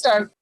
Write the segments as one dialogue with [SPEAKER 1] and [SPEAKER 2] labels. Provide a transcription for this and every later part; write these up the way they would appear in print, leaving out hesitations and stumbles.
[SPEAKER 1] Start.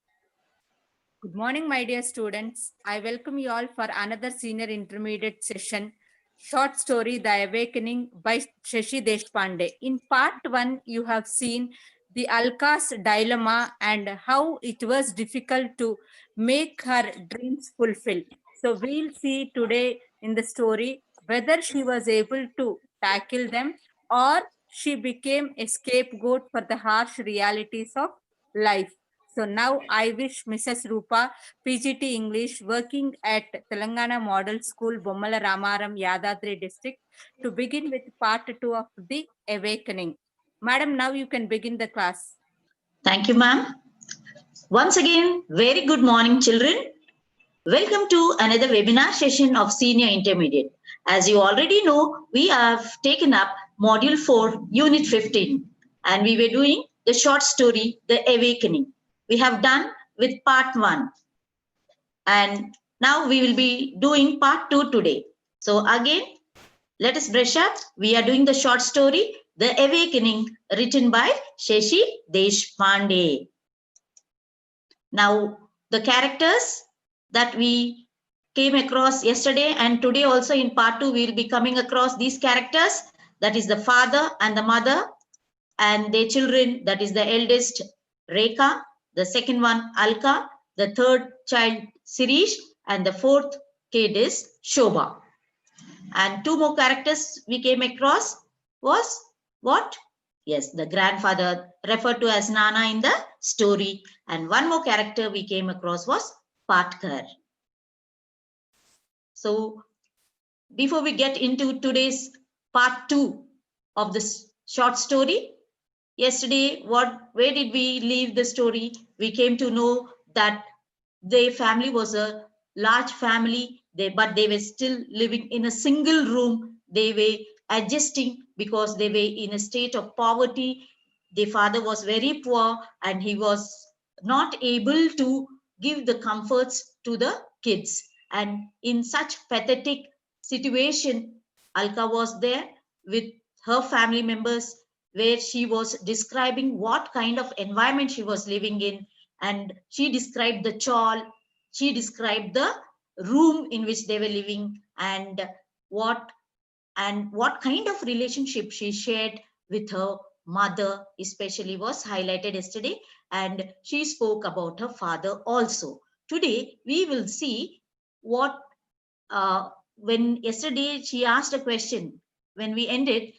[SPEAKER 2] Good morning, my dear students. I welcome you all for another senior intermediate session, short story The Awakening by Shashi Deshpande. In part 1, you have seen the Alka's dilemma and how it was difficult to make her dreams fulfill. So we'll see today in the story whether she was able to tackle them or she became a scapegoat for the harsh realities of life. So now I wish Mrs. Rupa, PGT English, working at Telangana Model School, Bommala Ramaram, Yadadri district, to begin with part 2 of The Awakening. Madam, now you can begin the class.
[SPEAKER 3] Thank you, ma'am. Once again, very good morning, children. Welcome to another webinar session of Senior Intermediate. As you already know, we have taken up Module 4, Unit 15, and we were doing the short story, The Awakening. We have done with Part 1, and now we will be doing Part 2 today. So again, let us brush up. We are doing the short story, The Awakening, written by Shashi Deshpande. Now, the characters that we came across yesterday and today also in part 2, we will be coming across these characters. That is the father and the mother and their children. That is the eldest Rekha, the second one Alka, the third child Sirish, and the fourth kid is Shobha. And two more characters we came across was what? Yes, the grandfather referred to as Nana in the story. And one more character we came across was Patkar. So before we get into today's part 2 of this short story, yesterday, where did we leave the story? We came to know that their family was a large family, but they were still living in a single room. They were adjusting because they were in a state of poverty. Their father was very poor and he was not able to give the comforts to the kids. And in such pathetic situation, Alka was there with her family members, where she was describing what kind of environment she was living in, and she described the chawl, she described the room in which they were living, and what kind of relationship she shared with her mother especially was highlighted yesterday, and she spoke about her father also. Today we will see what when yesterday she asked a question. When we ended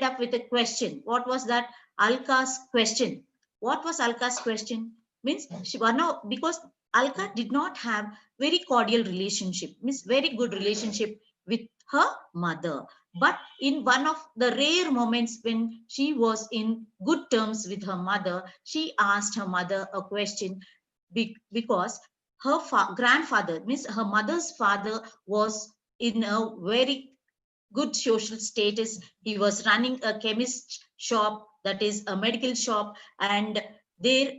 [SPEAKER 3] up with a question. What was that? Alka's question. What was Alka's question? Means she was no, because Alka did not have very cordial relationship, means very good relationship with her mother. But in one of the rare moments when she was in good terms with her mother, she asked her mother a question, because her grandfather, means her mother's father, was in a very good social status. He was running a chemist shop, that is a medical shop, and there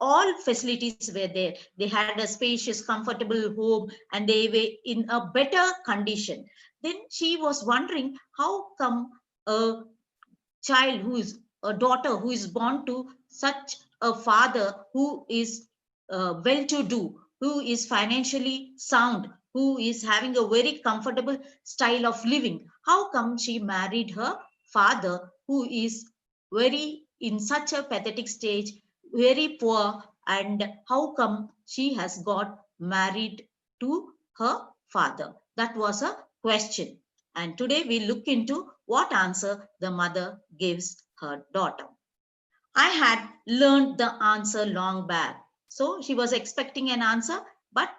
[SPEAKER 3] all facilities were there. They had a spacious, comfortable home, and they were in a better condition. Then she was wondering how come a child who is a daughter who is born to such a father who is well-to-do, who is financially sound, who is having a very comfortable style of living, how come she married her father who is very in such a pathetic stage, very poor, and how come she has got married to her father? That was a question. And today we look into what answer the mother gives her daughter. I had learned the answer long back. So she was expecting an answer, but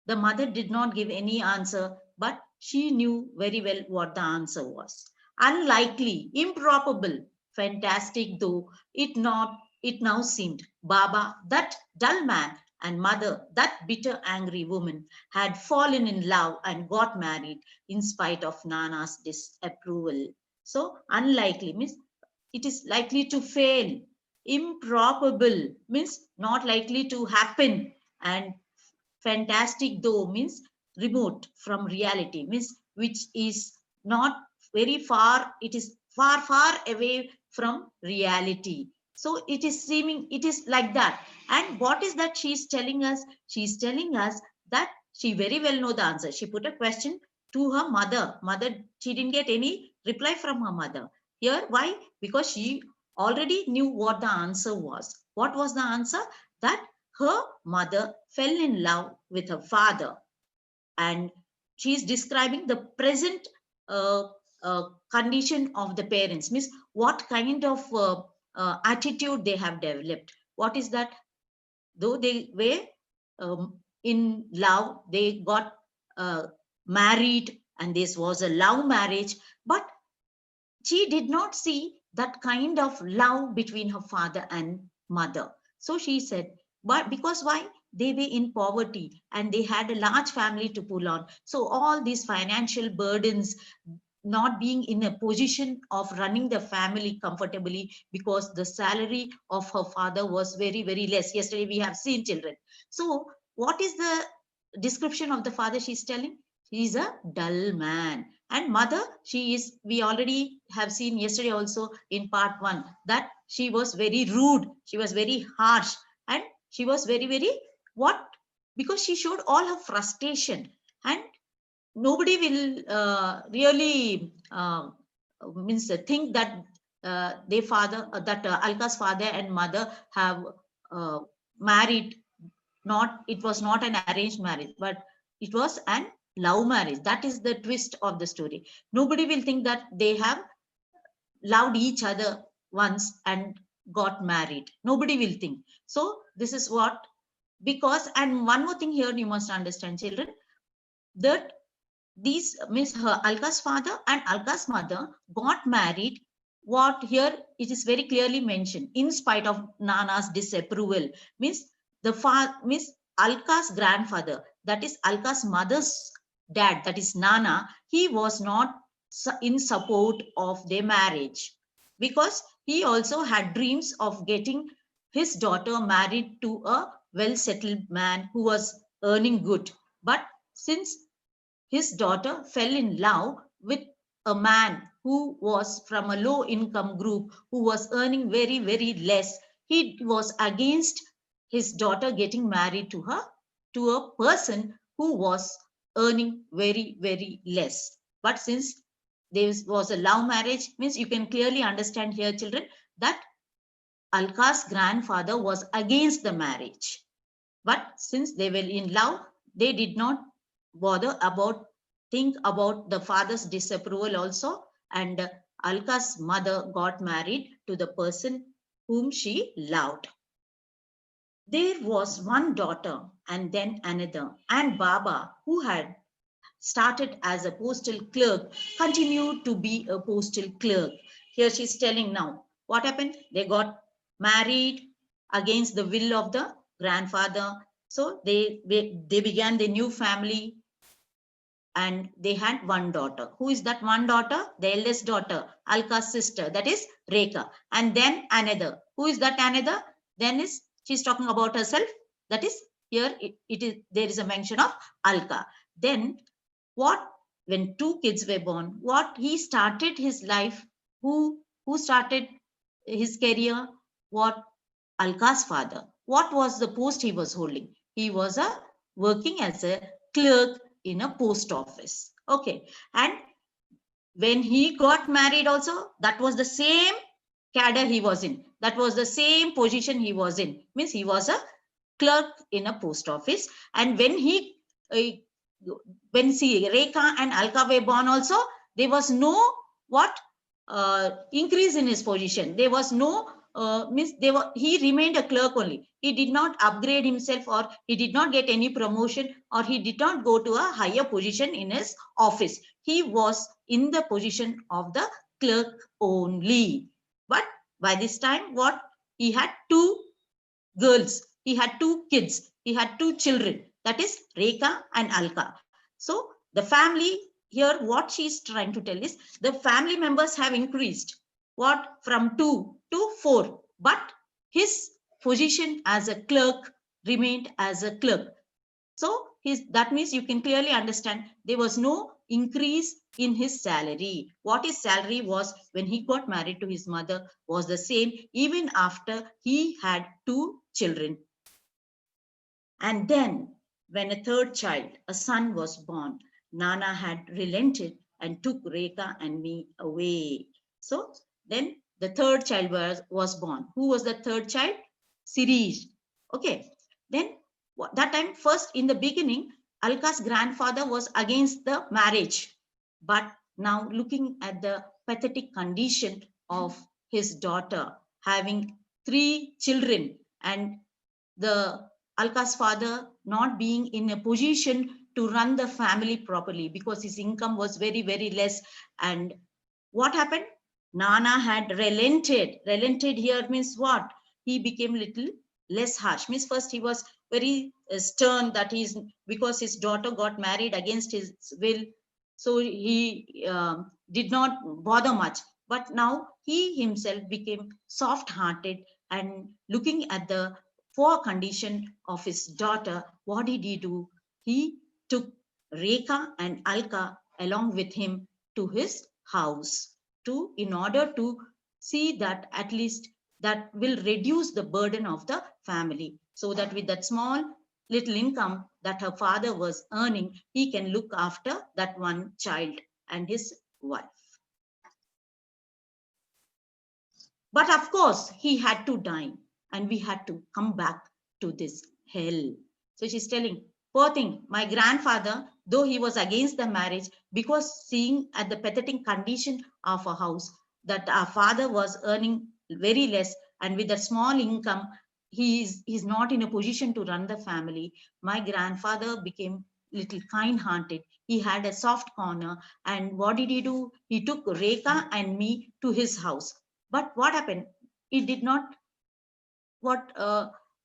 [SPEAKER 3] the mother did not give any answer, but she knew very well what the answer was. Unlikely, improbable, fantastic though it now seemed, Baba, that dull man, and mother, that bitter angry woman, had fallen in love and got married in spite of Nana's disapproval. So unlikely means it is likely to fail. Improbable means not likely to happen, and fantastic though means remote from reality, means which is not very far, it is far away from reality. So it is seeming, it is like that. And what is that she's telling us? She's telling us that she very well know the answer. She put a question to her mother. She didn't get any reply from her mother. Here, why? Because she already knew what the answer was. What was the answer? That her mother fell in love with her father. And she's describing the present uh, condition of the parents, means what kind of attitude they have developed. What is that? Though they were in love, they got married, and this was a love marriage, but she did not see that kind of love between her father and mother. So she said, but because why? They were in poverty and they had a large family to pull on. So all these financial burdens, not being in a position of running the family comfortably because the salary of her father was very, very less. Yesterday we have seen children. So what is the description of the father she's telling? He's a dull man. And mother, she is, we already have seen yesterday also in part 1 that she was very rude, she was very harsh, and she was very, very what? Because she showed all her frustration. And nobody will really means think that their father, that Alka's father and mother have married. Not, it was not an arranged marriage, but it was an love marriage. That is the twist of the story. Nobody will think that they have loved each other once and got married. Nobody will think. So this is what, because, and one more thing here you must understand, children, that these means her Alka's father and Alka's mother got married. What here it is very clearly mentioned, in spite of Nana's disapproval, means the means Alka's grandfather, that is Alka's mother's dad, that is Nana, he was not in support of their marriage, because he also had dreams of getting his daughter married to a well-settled man who was earning good. But since his daughter fell in love with a man who was from a low income group, who was earning very, very less, he was against his daughter getting married to her, to a person who was earning very, very less. But since there was a love marriage, means you can clearly understand here, children, that Alka's grandfather was against the marriage. But since they were in love, they did not bother about, think about the father's disapproval also. And Alka's mother got married to the person whom she loved. There was one daughter and then another, and Baba, who had started as a postal clerk, continued to be a postal clerk. Here she's telling now what happened. They got married against the will of the grandfather. So they began the new family, and they had one daughter. Who is that one daughter? The eldest daughter, Alka's sister, that is Rekha. And then another. Who is that another? Then is, she's talking about herself. That is, here it is, there is a mention of Alka. Then what, when two kids were born, what he started his life, who started his career? What? Alka's father. What was the post he was holding? He was working as a clerk in a post office. Okay. And when he got married also, that was the same cadre he was in. That was the same position he was in. Means he was a clerk in a post office. And when he when Rekha and Alka were born also, there was no what increase in his position. There was no he remained a clerk only. He did not upgrade himself, or he did not get any promotion, or he did not go to a higher position in his office. He was in the position of the clerk only. But by this time, what? He had two girls. He had two kids. He had two children. That is Rekha and Alka. So the family here, what she's trying to tell is the family members have increased. What? From 2 to 4. But his position as a clerk remained as a clerk. So that means you can clearly understand there was no increase in his salary. What his salary was when he got married to his mother was the same even after he had 2 children. And then when a third child, a son, was born, Nana had relented and took Rekha and me away. So then the third child was born. Who was the third child? Sirish. Okay. Then that time, first in the beginning, Alka's grandfather was against the marriage. But now looking at the pathetic condition of his daughter, having 3 children, and the Alka's father not being in a position to run the family properly because his income was very, very less. And what happened? Nana had relented. Relented here means what? He became little less harsh. Means first he was very stern, that is because his daughter got married against his will. So he did not bother much. But now he himself became soft-hearted, and looking at the poor condition of his daughter, what did he do? He took Rekha and Alka along with him to his house in order to see that at least that will reduce the burden of the family, so that with that small little income that her father was earning, he can look after that one child and his wife. But of course, he had to die, and we had to come back to this hell. So she's telling, poor thing, my grandfather, though he was against the marriage, because seeing at the pathetic condition of a house, that our father was earning very less, and with a small income, he's not in a position to run the family. My grandfather became little kind-hearted. He had a soft corner, and what did he do? He took Rekha and me to his house. But what happened? He did not. What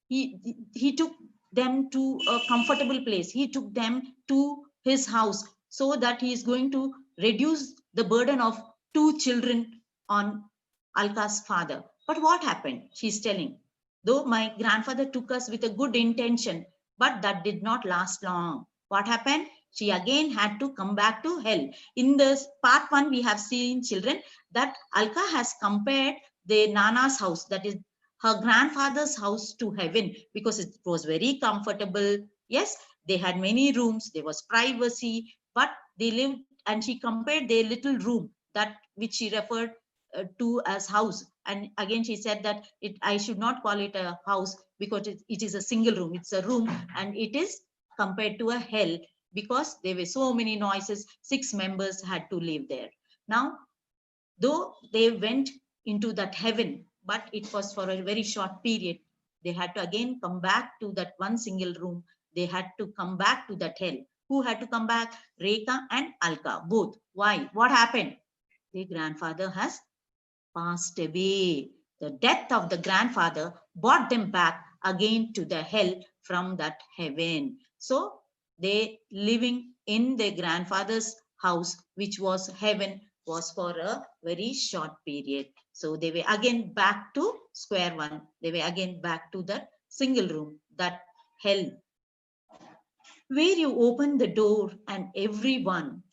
[SPEAKER 3] he took them to a comfortable place. He took them to his house so that he is going to reduce the burden of 2 children on Alka's father. But what happened? She's telling, though my grandfather took us with a good intention, but that did not last long. What happened? She again had to come back to hell. In this part 1, we have seen, children, that Alka has compared the Nana's house, that is her grandfather's house, to heaven, because it was very comfortable. Yes, they had many rooms, there was privacy, but they lived, and she compared their little room, that which she referred to as house. And again she said that I should not call it a house, because it is a single room, it's a room, and it is compared to a hell, because there were so many noises. 6 members had to live there. Now, though they went into that heaven, but it was for a very short period. They had to again come back to that one single room. They had to come back to that hell. Who had to come back? Rekha and Alka, both. Why? What happened? The grandfather has passed away. The death of the grandfather brought them back again to the hell from that heaven. So they living in their grandfather's house, which was heaven, was for a very short period. So they were again back to square one. They were again back to that single room, that hell, where you open the door and anyone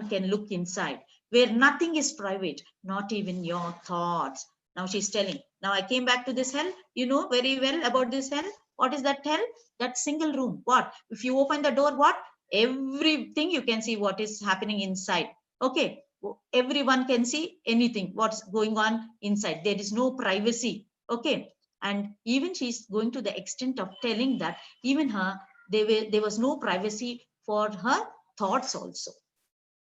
[SPEAKER 3] can look inside, where nothing is private, not even your thoughts. Now she's telling, now I came back to this hell. You know very well about this hell. What is that hell? That single room. What? If you open the door, what? Everything you can see what is happening inside. Okay. Everyone can see anything, what's going on inside. There is no privacy. Okay. And even she's going to the extent of telling that even there was no privacy for her thoughts also,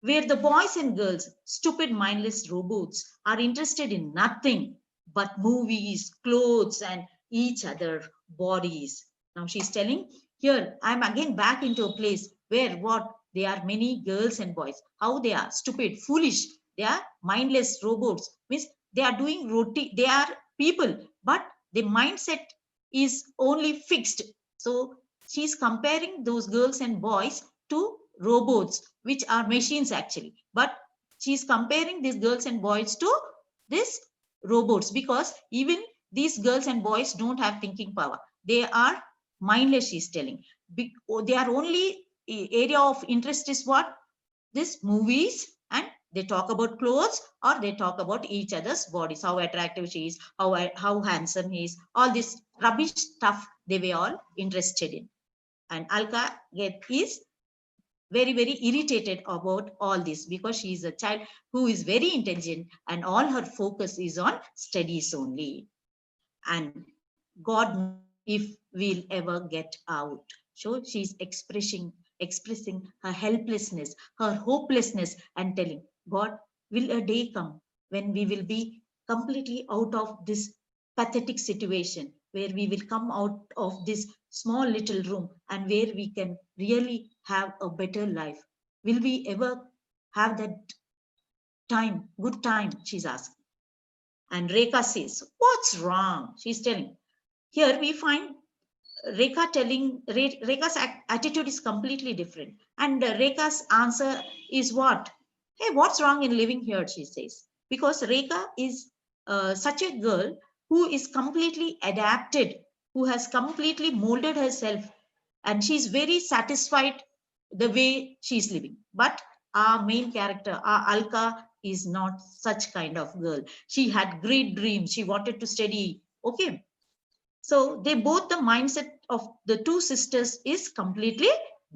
[SPEAKER 3] where the boys and girls, stupid mindless robots, are interested in nothing but movies, clothes, and each other bodies. Now she's telling, here I'm again back into a place where what? There are many girls and boys. How they are? Stupid, foolish. They are mindless robots. Means they are doing routine. They are people, but the mindset is only fixed. So she's comparing those girls and boys to robots, which are machines actually. But she's comparing these girls and boys to these robots, because even these girls and boys don't have thinking power. They are mindless, she's telling. Their only area of interest is what? these movies and they talk about clothes or they talk about each other's bodies, how attractive she is, how handsome he is, all this rubbish stuff they were all interested in. And Alka is very irritated about all this because she is a child who is very intelligent and all her focus is on studies only. And God knows if we'll ever get out. So she's expressing her helplessness, her hopelessness, and telling God, will a day come when we will be completely out of this pathetic situation, where we will come out of this small little room and where we can really have a better life? Will we ever have that time, good time? She's asking. And Rekha says, what's wrong? She's telling. Here we find Rekha's attitude is completely different. And Rekha's answer is what? Hey, what's wrong in living here? She says. Because Rekha is such a girl who is completely adapted, who has completely molded herself, and she's very satisfied the way she's living. But our main character, our Alka, is not such kind of girl. She had great dreams. She wanted to study. Okay, so they both, the mindset of the two sisters is completely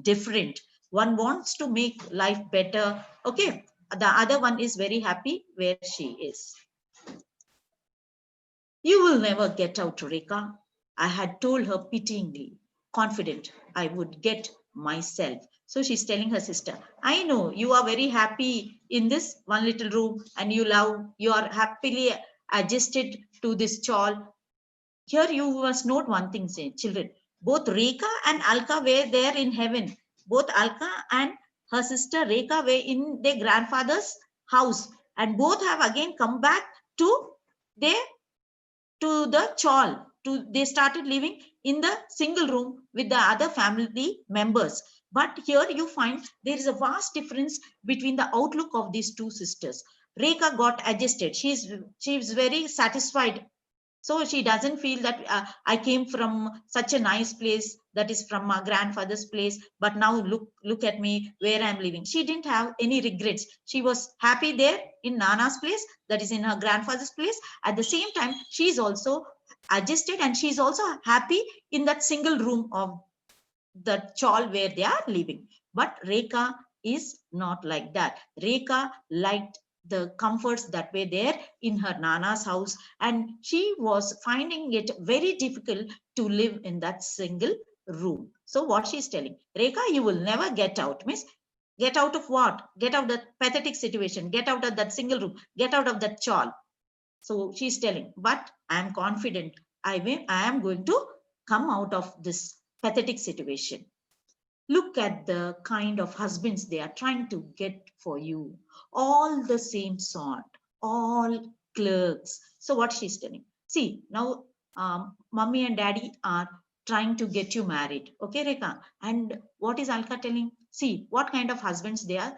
[SPEAKER 3] different. One wants to make life better. Okay. The other one is very happy where she is. You will never get out, Rekha. I had told her pityingly, confident I would get myself. So she's telling her sister, I know you are very happy in this one little room and you are happily adjusted to this chawl. Here you must note one thing, say, children. Both Rekha and Alka were there in heaven. Both Alka and her sister Rekha were in their grandfather's house, and both have again come back to their the chawl. They started living in the single room with the other family members. But here you find there is a vast difference between the outlook of these two sisters. Rekha got adjusted. She's very satisfied, so she doesn't feel that I came from such a nice place, that is from my grandfather's place, but now look at me where I'm living. She didn't have any regrets. She was happy there in Nana's place, that is in her grandfather's place. At the same time, she's also adjusted and she's also happy in that single room of the chawl where they are living. But Rekha is not like that. Rekha liked the comforts that were there in her Nana's house, and she was finding it very difficult to live in that single room. So what she's telling, Rekha, you will never get out. Miss, get out of what? Get out of that pathetic situation. Get out of that single room. Get out of that chawl. So she's telling, but I am confident I am going to come out of this pathetic situation. Look at the kind of husbands they are trying to get for you. All the same sort, all clerks. So what she's telling? See, now mommy and daddy are trying to get you married. Okay, Rekha? And what is Alka telling? See, what kind of husbands they are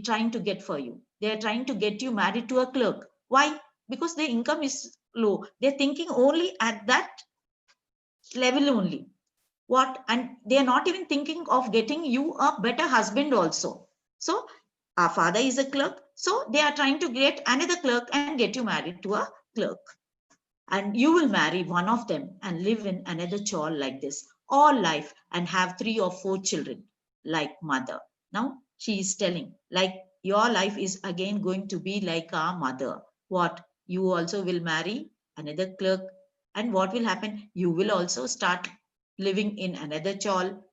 [SPEAKER 3] trying to get for you. They are trying to get you married to a clerk. Why? Because their income is low. They're thinking only at that level only. What? And they are not even thinking of getting you a better husband also. So our father is a clerk, so they are trying to get another clerk and get you married to a clerk, and you will marry one of them and live in another chawl like this all life and have 3 or 4 children like mother. Now she is telling, like, your life is again going to be like our mother. What? You also will marry another clerk, and what will happen? You will also start living in another chawl.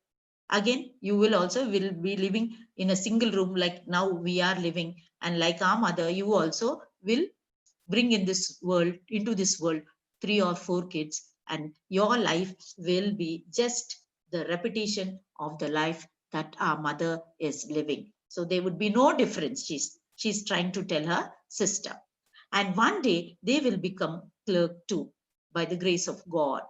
[SPEAKER 3] Again, you will also will be living in a single room like now we are living, and like our mother, you also will bring in this world, into this world, 3 or 4 kids, and your life will be just the repetition of the life that our mother is living. So there would be no difference. She's trying to tell her sister. And one day they will become clerk too, by the grace of God.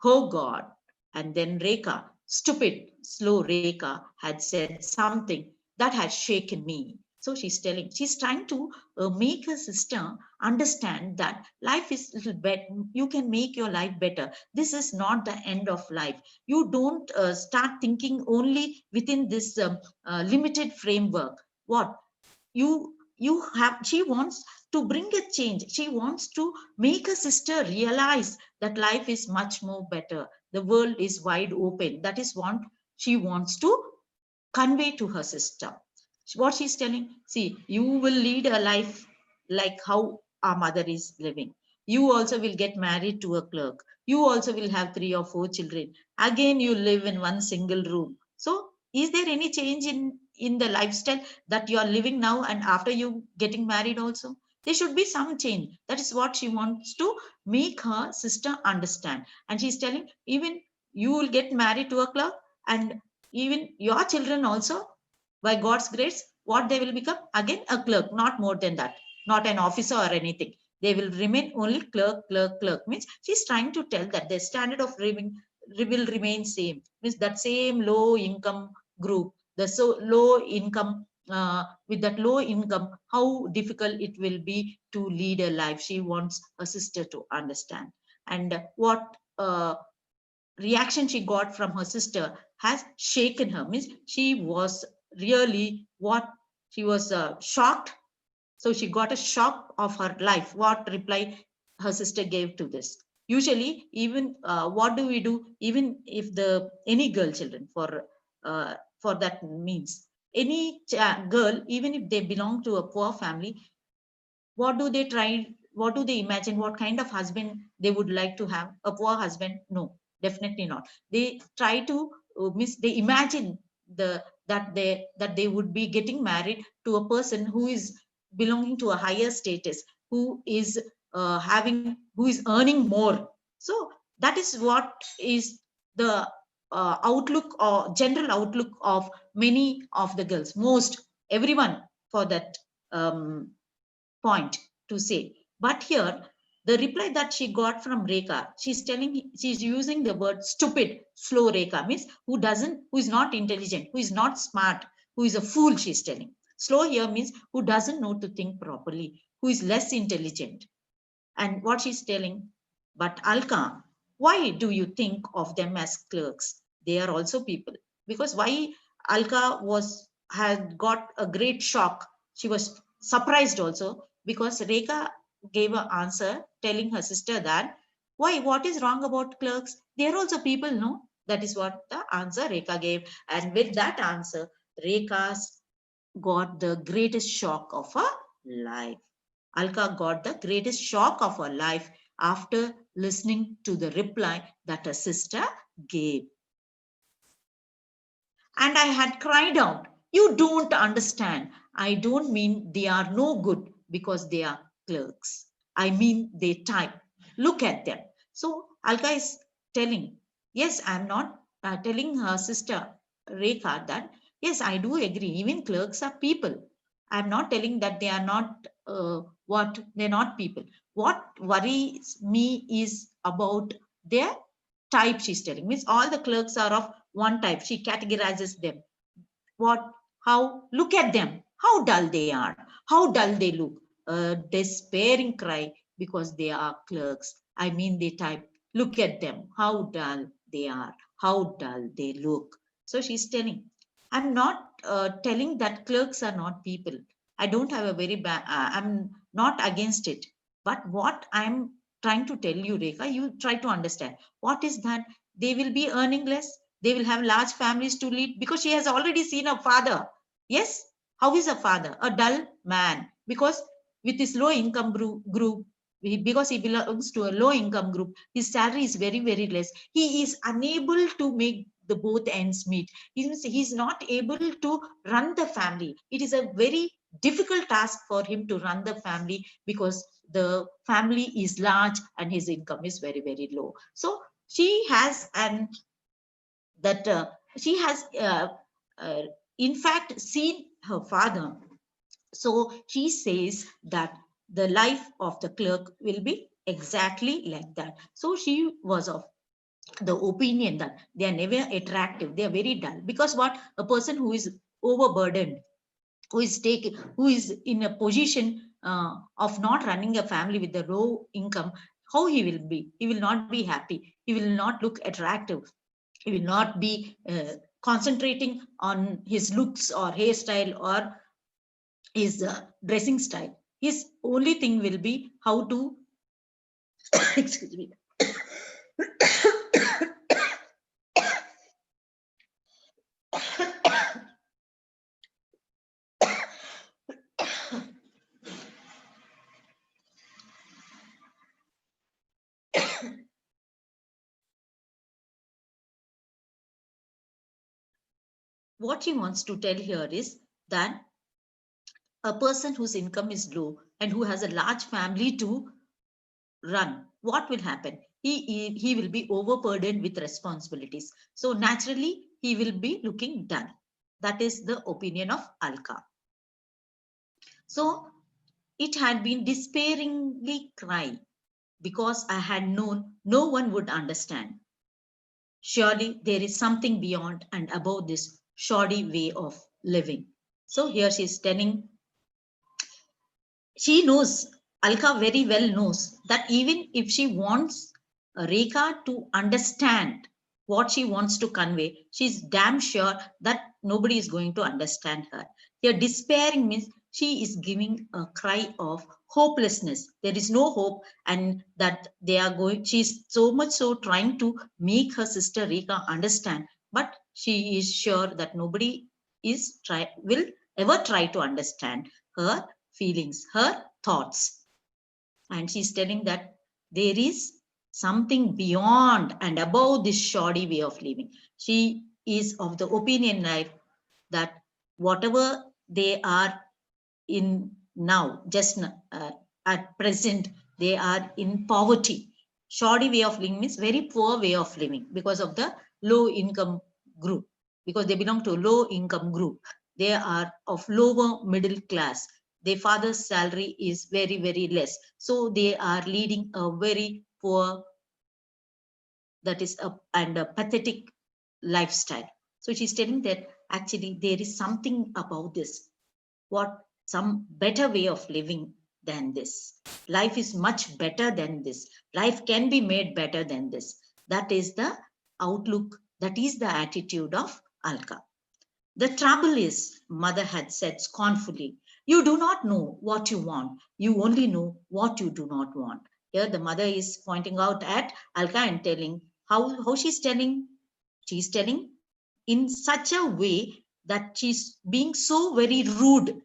[SPEAKER 3] Oh God. And then Rekha, stupid, slow Rekha, had said something that had shaken me. So she's trying to make her sister understand that life is little better. You can make your life better. This is not the end of life. You don't start thinking only within this limited framework. What you have, she wants to bring a change. She wants to make her sister realize that life is much more better. The world is wide open. That is what she wants to convey to her sister. What she's telling, see, you will lead a life like how our mother is living. You also will get married to a clerk. You also will have 3 or 4 children. Again, you live in one single room. So is there any change in the lifestyle that you are living now and after you getting married also? There should be some change. That is what she wants to make her sister understand. And she's telling, even you will get married to a clerk, and even your children also, by God's grace, what they will become? Again, a clerk, not more than that, not an officer or anything. They will remain only clerk, clerk, clerk. Means she's trying to tell that the standard of living will remain same. Means that same low income group, the so low income, with that low income, how difficult it will be to lead a life. She wants a sister to understand. And what reaction she got from her sister has shaken her. Means she was really what she was shocked. So she got a shock of her life. What reply her sister gave to this? Usually, even what do we do? Even if the any girl children, for that means any girl, even if they belong to a poor family, what do they try? What do they imagine? What kind of husband they would like to have? A poor husband? No, definitely not. They try to they imagine that they would be getting married to a person who is belonging to a higher status, who is who is earning more. So that is what is the outlook or general outlook of many of the girls, most everyone for that point to say. But here, the reply that she got from Rekha, she's using the word stupid, slow Rekha, means who is not intelligent, who is not smart, who is a fool, she's telling. Slow here means who doesn't know to think properly, who is less intelligent. And what she's telling, but Alka, why do you think of them as clerks? They are also people. Because why Alka had got a great shock. She was surprised also because Rekha gave an answer telling her sister that, why, what is wrong about clerks? They are also people, no? That is what the answer Rekha gave. And with that answer, Rekha's got the greatest shock of her life. Alka got the greatest shock of her life after listening to the reply that her sister gave. And I had cried out, you don't understand. I don't mean they are no good because they are clerks. I mean they type. Look at them. So Alka is telling, yes, I'm not telling her sister Rekha that, yes, I do agree. Even clerks are people. I'm not telling that they are not they're not people. What worries me is about their type, she's telling. Means all the clerks are of one type. She categorizes them. What, how, look at them, how dull they are, how dull they look. A despairing cry because they are clerks. I mean, they type, look at them, how dull they are, how dull they look. So she's telling, I'm not telling that clerks are not people. I don't have a very bad, I'm not against it. But what I'm trying to tell you, Rekha, you try to understand. What is that? They will be earning less. They will have large families to lead because she has already seen a father. Yes, how is a father? A dull man. Because with his low income group, because he belongs to a low income group, his salary is very, very less. He is unable to make the both ends meet. He's not able to run the family. It is a very difficult task for him to run the family because the family is large and his income is very, very low. So she has an that she has uh, in fact seen her father. So she says that the life of the clerk will be exactly like that. So she was of the opinion that they are never attractive, they are very dull. Because what, a person who is overburdened, who is in a position of not running a family with a low income, how he will be? He will not be happy. He will not look attractive. He will not be concentrating on his looks or hairstyle or his dressing style. His only thing will be how to excuse me. What he wants to tell here is that a person whose income is low and who has a large family to run, what will happen? He will be overburdened with responsibilities. So naturally, he will be looking dull. That is the opinion of Alka. So it had been despairingly cry because I had known no one would understand. Surely there is something beyond and above this shoddy way of living. So here she is telling, she knows, Alka very well knows that even if she wants Rekha to understand what she wants to convey, she's damn sure that nobody is going to understand her. Here, despairing means she is giving a cry of hopelessness. There is no hope, and that they are going, she's so much so trying to make her sister Rekha understand, but she is sure that nobody will ever try to understand her feelings, her thoughts. And she's telling that there is something beyond and above this shoddy way of living. She is of the opinion that whatever they are in now, just at present, they are in poverty. Shoddy way of living means very poor way of living because of the low income group, because they belong to a low income group. They are of lower middle class. Their father's salary is very, very less. So they are leading a very poor, that is a pathetic lifestyle. So she's telling that actually there is something about this. What some better way of living than this. Life is much better than this. Life can be made better than this. That is the outlook. That is the attitude of Alka. The trouble is, mother had said scornfully, you do not know what you want. You only know what you do not want. Here the mother is pointing out at Alka and telling how she's telling. She's telling in such a way that she's being so very rude.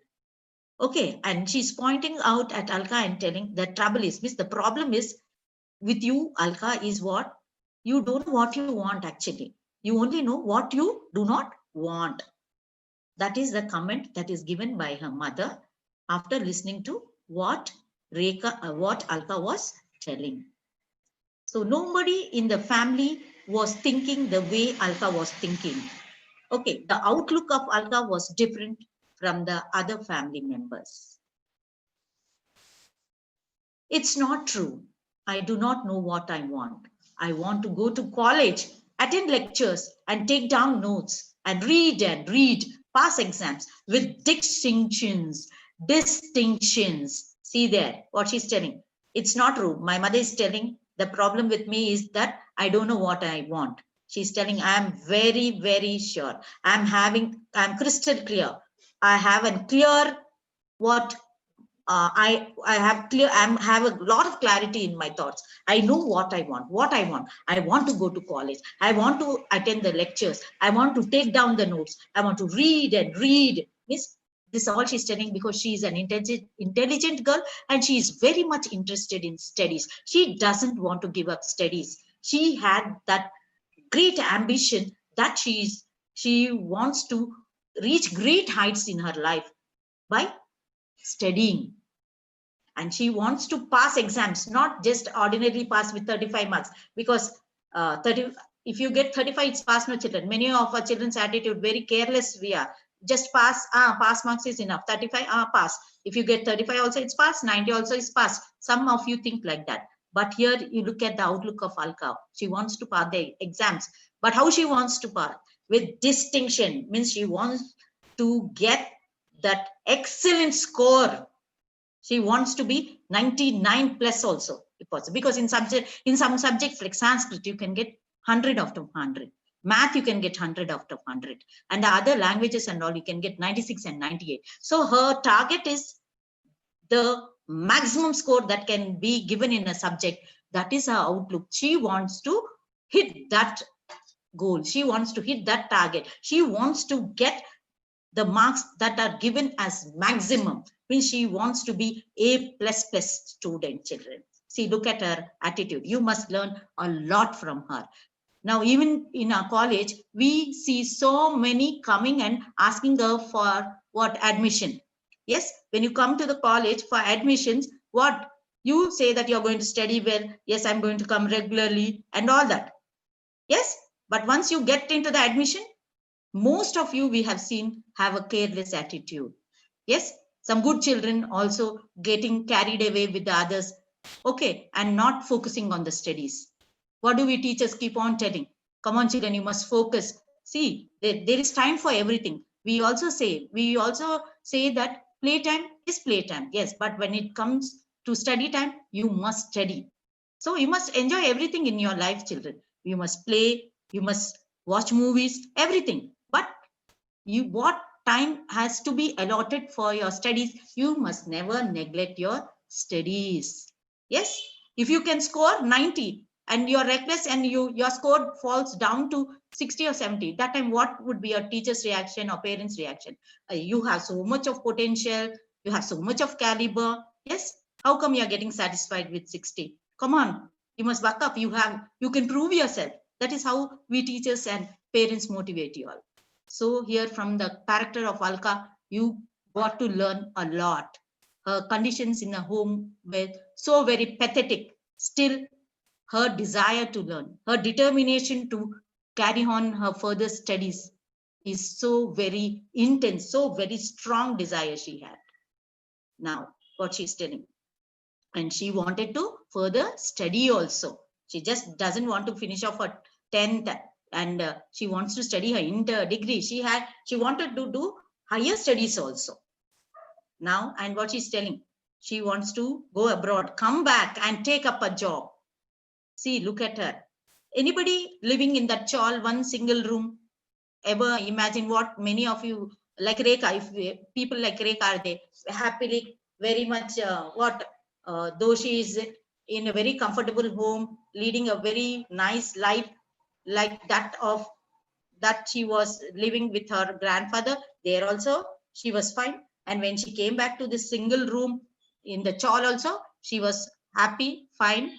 [SPEAKER 3] Okay, and she's pointing out at Alka and telling the trouble is, means the problem is with you, Alka, is what? You don't know what you want actually. You only know what you do not want. That is the comment that is given by her mother after listening to what Alka was telling. So nobody in the family was thinking the way Alka was thinking. Okay, the outlook of Alka was different from the other family members. It's not true. I do not know what I want. I want to go to college, attend lectures, and take down notes, and read, pass exams with distinctions. Distinctions. See there, what she's telling. It's not true. My mother is telling the problem with me is that I don't know what I want. She's telling I am very, very sure. I'm crystal clear. I have a clear what I have a lot of clarity in my thoughts. I know what I want. I want to go to college. I want to attend the lectures. I want to take down the notes. I want to read and read. This is all she's telling because she is an intelligent girl and she is very much interested in studies. She doesn't want to give up studies. She had that great ambition that she wants to reach great heights in her life by studying, and she wants to pass exams, not just ordinarily pass with 35 marks, because if you get 35 it's pass. No children, many of our children's attitude very careless we are, just pass marks is enough. 35 pass, if you get 35 also it's pass, 90 also is pass. Some of you think like that, but here you look at the outlook of Alka. She wants to pass the exams, but how she wants to pass? With distinction, means she wants to get that excellent score. She wants to be 99 plus also, if possible, because in some subjects like Sanskrit, you can get 100 out of 100. Math, you can get 100 out of 100. And the other languages and all, you can get 96 and 98. So her target is the maximum score that can be given in a subject. That is her outlook. She wants to hit that goal. She wants to hit that target. She wants to get the marks that are given as maximum. Means she wants to be A++ student, children. See, look at her attitude. You must learn a lot from her. Now, even in our college, we see so many coming and asking her for what? Admission. Yes, when you come to the college for admissions, what? You say that you're going to study well. Yes, I'm going to come regularly and all that. Yes, but once you get into the admission, most of you we have seen have a careless attitude. Yes, some good children also getting carried away with the others. Okay, and not focusing on the studies. What do we teachers keep on telling? Come on, children, you must focus. See, there is time for everything. We also say that playtime is playtime. Yes, but when it comes to study time, you must study. So you must enjoy everything in your life, children. You must play, you must watch movies, everything. But what time has to be allotted for your studies? You must never neglect your studies. Yes, if you can score 90 and you're reckless and your score falls down to 60 or 70, that time what would be your teacher's reaction or parents' reaction? You have so much of potential, you have so much of caliber. Yes, how come you're getting satisfied with 60? Come on, you must buck up. You can prove yourself. That is how we teachers and parents motivate you all. So here from the character of Alka, you got to learn a lot. Her conditions in a home were so very pathetic. Still, her desire to learn, her determination to carry on her further studies is so very intense, so very strong desire she had. Now, what she's telling. And she wanted to further study also. She just doesn't want to finish off her 10th and she wants to study her inter degree. She wanted to do higher studies also. Now, and what she's telling, she wants to go abroad, come back and take up a job. See, look at her. Anybody living in that chawl, one single room, ever imagine what many of you, like Rekha, if people like Rekha are they happily very much though she is in a very comfortable home, leading a very nice life like that she was living with her grandfather, there also she was fine. And when she came back to this single room in the chawl also, she was happy, fine.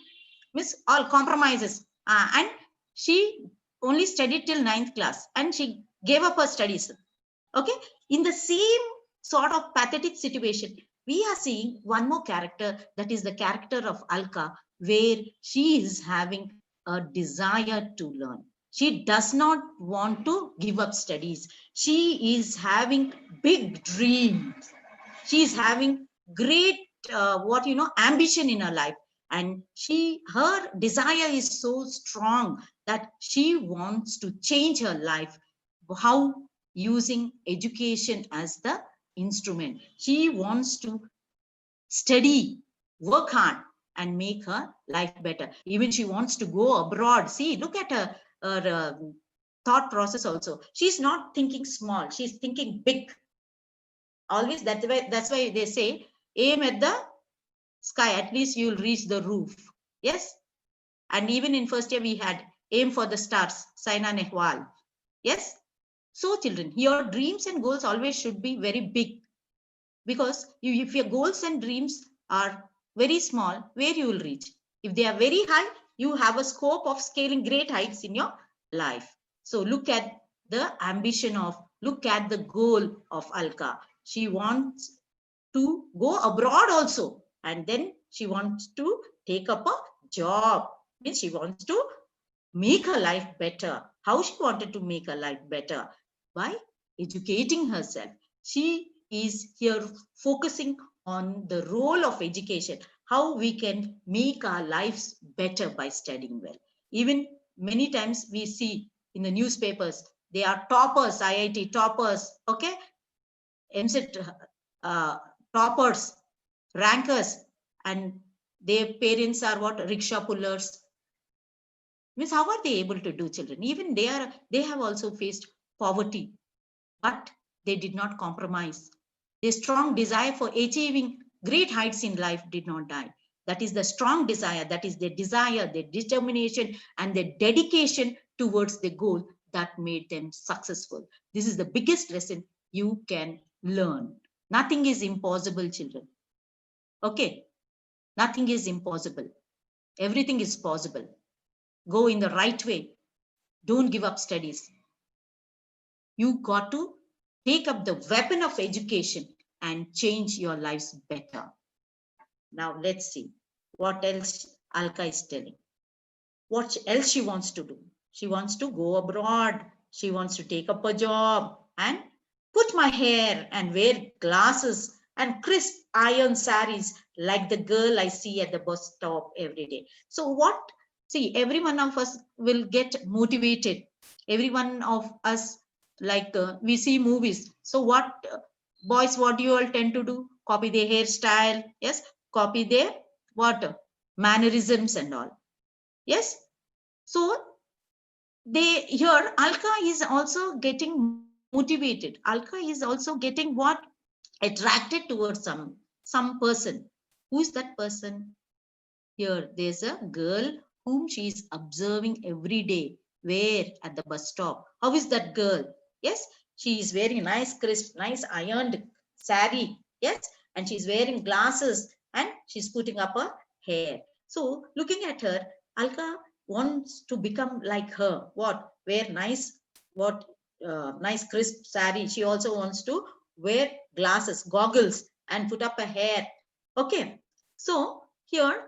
[SPEAKER 3] Miss all compromises. And she only studied till 9th class and she gave up her studies. Okay, in the same sort of pathetic situation, we are seeing one more character, that is the character of Alka, where she is having a desire to learn. She does not want to give up studies. She is having big dreams. She is having great ambition in her life. And her desire is so strong that she wants to change her life. How? Using education as the instrument. She wants to study, work hard, and make her life better. Even she wants to go abroad. See, look at her thought process also. She's not thinking small, she's thinking big. Always that's why they say, aim at the sky, at least you'll reach the roof. Yes. And even in first year we had aim for the stars, Saina Nehwal. Yes. So children, your dreams and goals always should be very big, because if your goals and dreams are very small, where you will reach? If they are very high, you have a scope of scaling great heights in your life. So look at the look at the goal of Alka. She wants to go abroad also, and then she wants to take up a job. Means she wants to make her life better. How she wanted to make her life better? By educating herself. She is here focusing on the role of education, how we can make our lives better by studying well. Even many times we see in the newspapers, they are toppers, IIT toppers, okay? MCET toppers, rankers, and their parents are what? Rickshaw pullers. Means how are they able to do, children? Even they have also faced poverty, but they did not compromise. Their strong desire for achieving great heights in life did not die. That is the strong desire, that is their desire, their determination, and their dedication towards the goal that made them successful. This is the biggest lesson you can learn. Nothing is impossible, children. Okay, nothing is impossible. Everything is possible. Go in the right way. Don't give up studies. You got to take up the weapon of education and change your lives better. Now let's see what else Alka is telling. What else she wants to do? She wants to go abroad. She wants to take up a job and put my hair and wear glasses and crisp iron saris like the girl I see at the bus stop every day. So what? See, every one of us will get motivated. Every one of us, like we see movies. So what, boys, what do you all tend to do? Copy their hairstyle. Yes. Copy their what? Mannerisms and all. Yes. So they here, Alka is also getting motivated. Alka is also getting what? Attracted towards some person. Who is that person? Here, there's a girl whom she is observing every day. Where? At the bus stop. How is that girl? Yes, she is wearing nice, crisp, nice ironed sari. Yes, and she's wearing glasses and she's putting up her hair. So looking at her, Alka wants to become like her. What? Wear nice, nice crisp sari. She also wants to wear glasses, goggles, and put up a hair. Okay. So here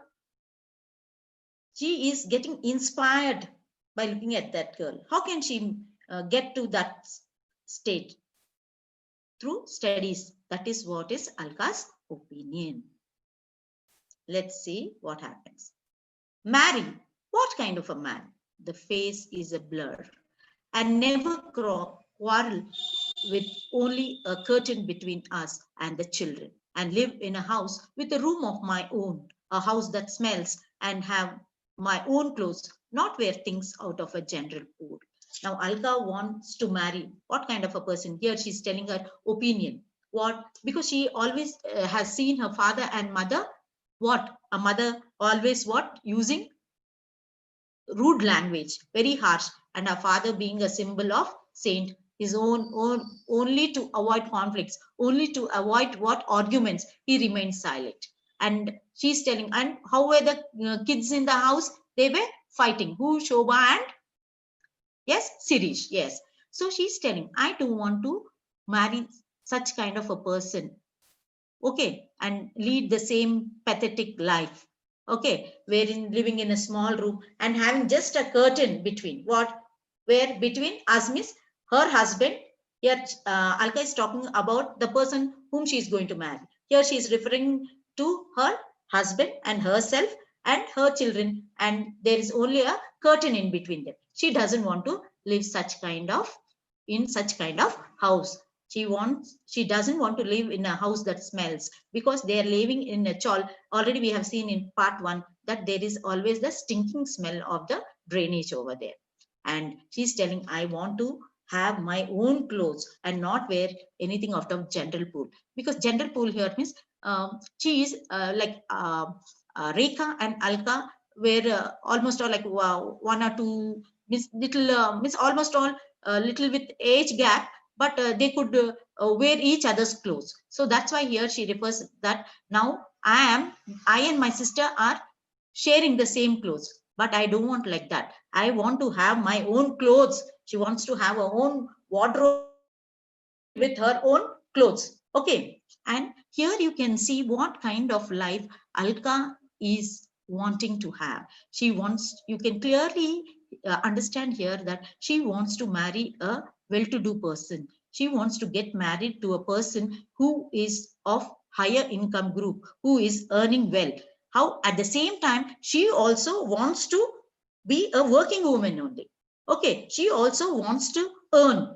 [SPEAKER 3] she is getting inspired by looking at that girl. How can she get to that state? Through studies. That is what is Alka's opinion. Let's see what happens. Marry. What kind of a man? The face is a blur and never quarrel with only a curtain between us and the children, and live in a house with a room of my own, a house that smells, and have my own clothes, not wear things out of a general pool. Now Alka wants to marry what kind of a person? Here she's telling her opinion. What? Because she always has seen her father and mother, what? A mother always what? Using rude language, very harsh, and her father being a symbol of saint, his own only to avoid conflicts, only to avoid what? Arguments, he remained silent. And she's telling, and how were the kids in the house? They were fighting. Who? Shobha and yes, Sirish. Yes. So she's telling, I don't want to marry such kind of a person. Okay, and lead the same pathetic life. Okay, wherein living in a small room and having just a curtain between what? Where between us means her husband. Here, Alka is talking about the person whom she is going to marry. Here she is referring to her husband and herself and her children, and there is only a curtain in between them. She doesn't want to live in such kind of house. She doesn't want to live in a house that smells, because they are living in a chawl. Already we have seen in part 1 that there is always the stinking smell of the drainage over there. And she's telling, I want to have my own clothes and not wear anything out of general pool, because general pool here means she is like Rekha and Alka were almost all like one or two means little means almost all little with age gap, but they could wear each other's clothes. So that's why here she refers that now I and my sister are sharing the same clothes, but I don't want like that. I want to have my own clothes. She wants to have her own wardrobe with her own clothes. Okay. And here you can see what kind of life Alka is wanting to have. She wants, you can clearly understand here that she wants to marry a well-to-do person. She wants to get married to a person who is of higher income group, who is earning well. How at the same time, she also wants to be a working woman only. Okay, she also wants to earn.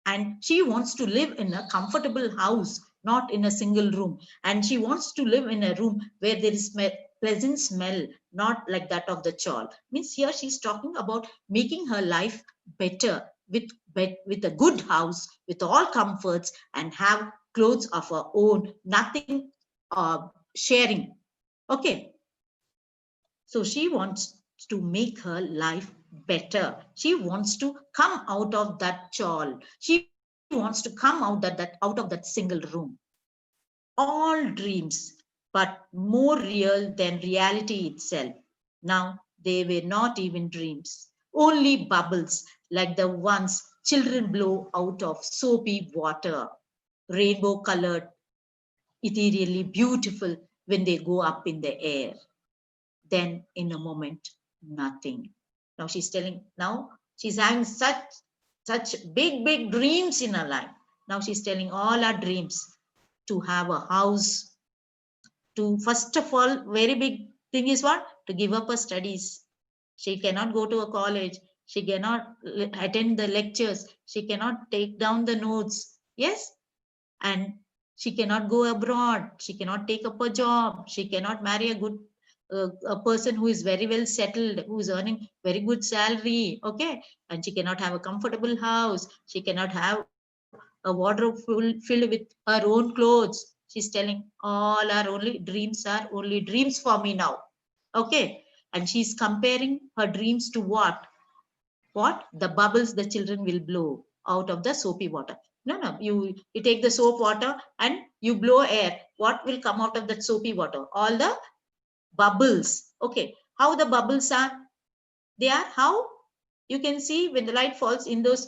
[SPEAKER 3] And she wants to live in a comfortable house, not in a single room. And she wants to live in a room where there is pleasant smell, not like that of the chawl. Means here she's talking about making her life better with a good house, with all comforts, and have clothes of her own, nothing sharing. Okay. So she wants to make her life better. She wants to come out of that chawl. She wants to come out of that single room. All dreams, but more real than reality itself. Now they were not even dreams, only bubbles like the ones children blow out of soapy water, rainbow colored, ethereally beautiful when they go up in the air. Then in a moment, nothing. Now she's having such big dreams in her life. Now she's telling all her dreams to have a house, to first of all, very big thing is what? To give up her studies. She cannot go to a college. She cannot attend the lectures. She cannot take down the notes. Yes. And she cannot go abroad. She cannot take up a job. She cannot marry a good a person who is very well settled, who is earning very good salary. Okay. And she cannot have a comfortable house. She cannot have a wardrobe filled with her own clothes. She's telling all our only dreams are only dreams for me now. Okay. And she's comparing her dreams to what? The bubbles the children will blow out of the soapy water. No, you take the soap water and you blow air. What will come out of that soapy water? All the bubbles. Okay. How the bubbles are? They are how you can see when the light falls in those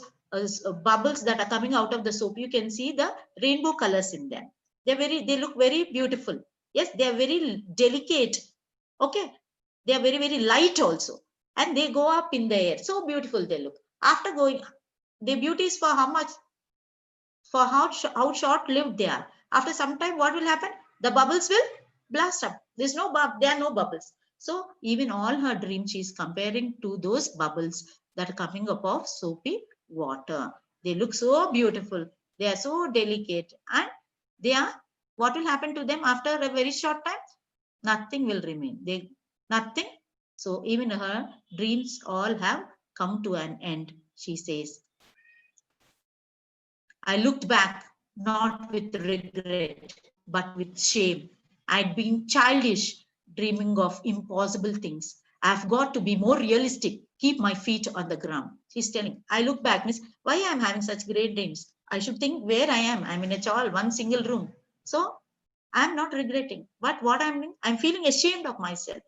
[SPEAKER 3] bubbles that are coming out of the soap. You can see the rainbow colors in them. They look very beautiful. Yes, they are very delicate. Okay. They are very light also. And they go up in the air. So beautiful they look. After going, the beauty is for how much, for how short lived they are. After some time, what will happen? The bubbles will blast up. There are no bubbles. So even all her dreams, she's comparing to those bubbles that are coming up of soapy water. They look so beautiful. They are so delicate. And what will happen to them after a very short time? Nothing will remain. Nothing. So even her dreams all have come to an end, she says. I looked back, not with regret, but with shame. I'd been childish, dreaming of impossible things. I've got to be more realistic, keep my feet on the ground. She's telling, I look back, miss, why I'm having such great dreams? I should think where I am. I'm in a chawl, one single room. So I'm not regretting. But what I'm doing, I'm feeling ashamed of myself.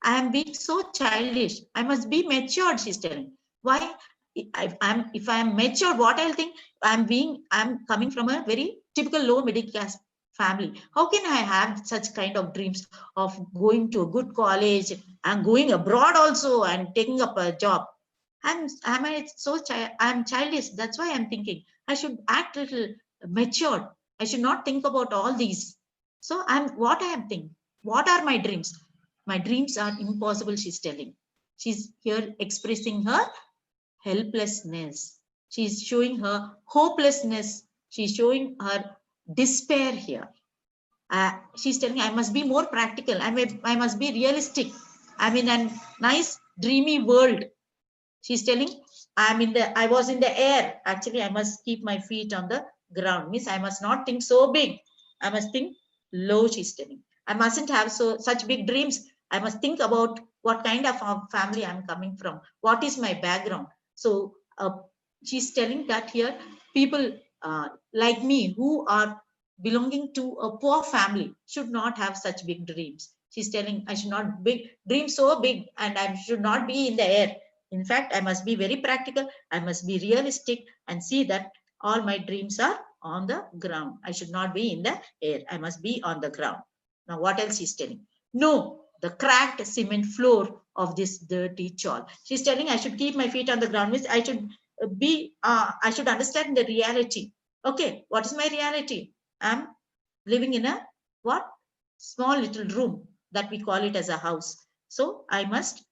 [SPEAKER 3] I am being so childish. I must be matured, she's telling. Why? If I'm matured, what I'll think? I'm coming from a very typical low middle class family. How can I have such kind of dreams of going to a good college and going abroad also and taking up a job? I'm childish. That's why I'm thinking I should act a little matured. I should not think about all these. So what I am thinking. What are my dreams? My dreams are impossible, she's telling. She's here expressing her helplessness. She's showing her hopelessness. She's showing her despair here. She's telling, I must be more practical. I must be realistic. I'm in a nice, dreamy world. She's telling, I was in the air. Actually, I must keep my feet on the ground. Means I must not think so big. I must think low, she's telling. I mustn't have such big dreams. I must think about what kind of family I'm coming from. What is my background? So she's telling that here people like me who are belonging to a poor family should not have such big dreams. She's telling I should not dream so big and I should not be in the air. In fact, I must be very practical. I must be realistic and see that all my dreams are on the ground. I should not be in the air. I must be on the ground. Now, what else she's telling? No, the cracked cement floor of this dirty chawl. She's telling I should keep my feet on the ground. Means I should I should understand the reality. Okay, what is my reality? I'm living in a what? Small little room that we call it as a house. So I must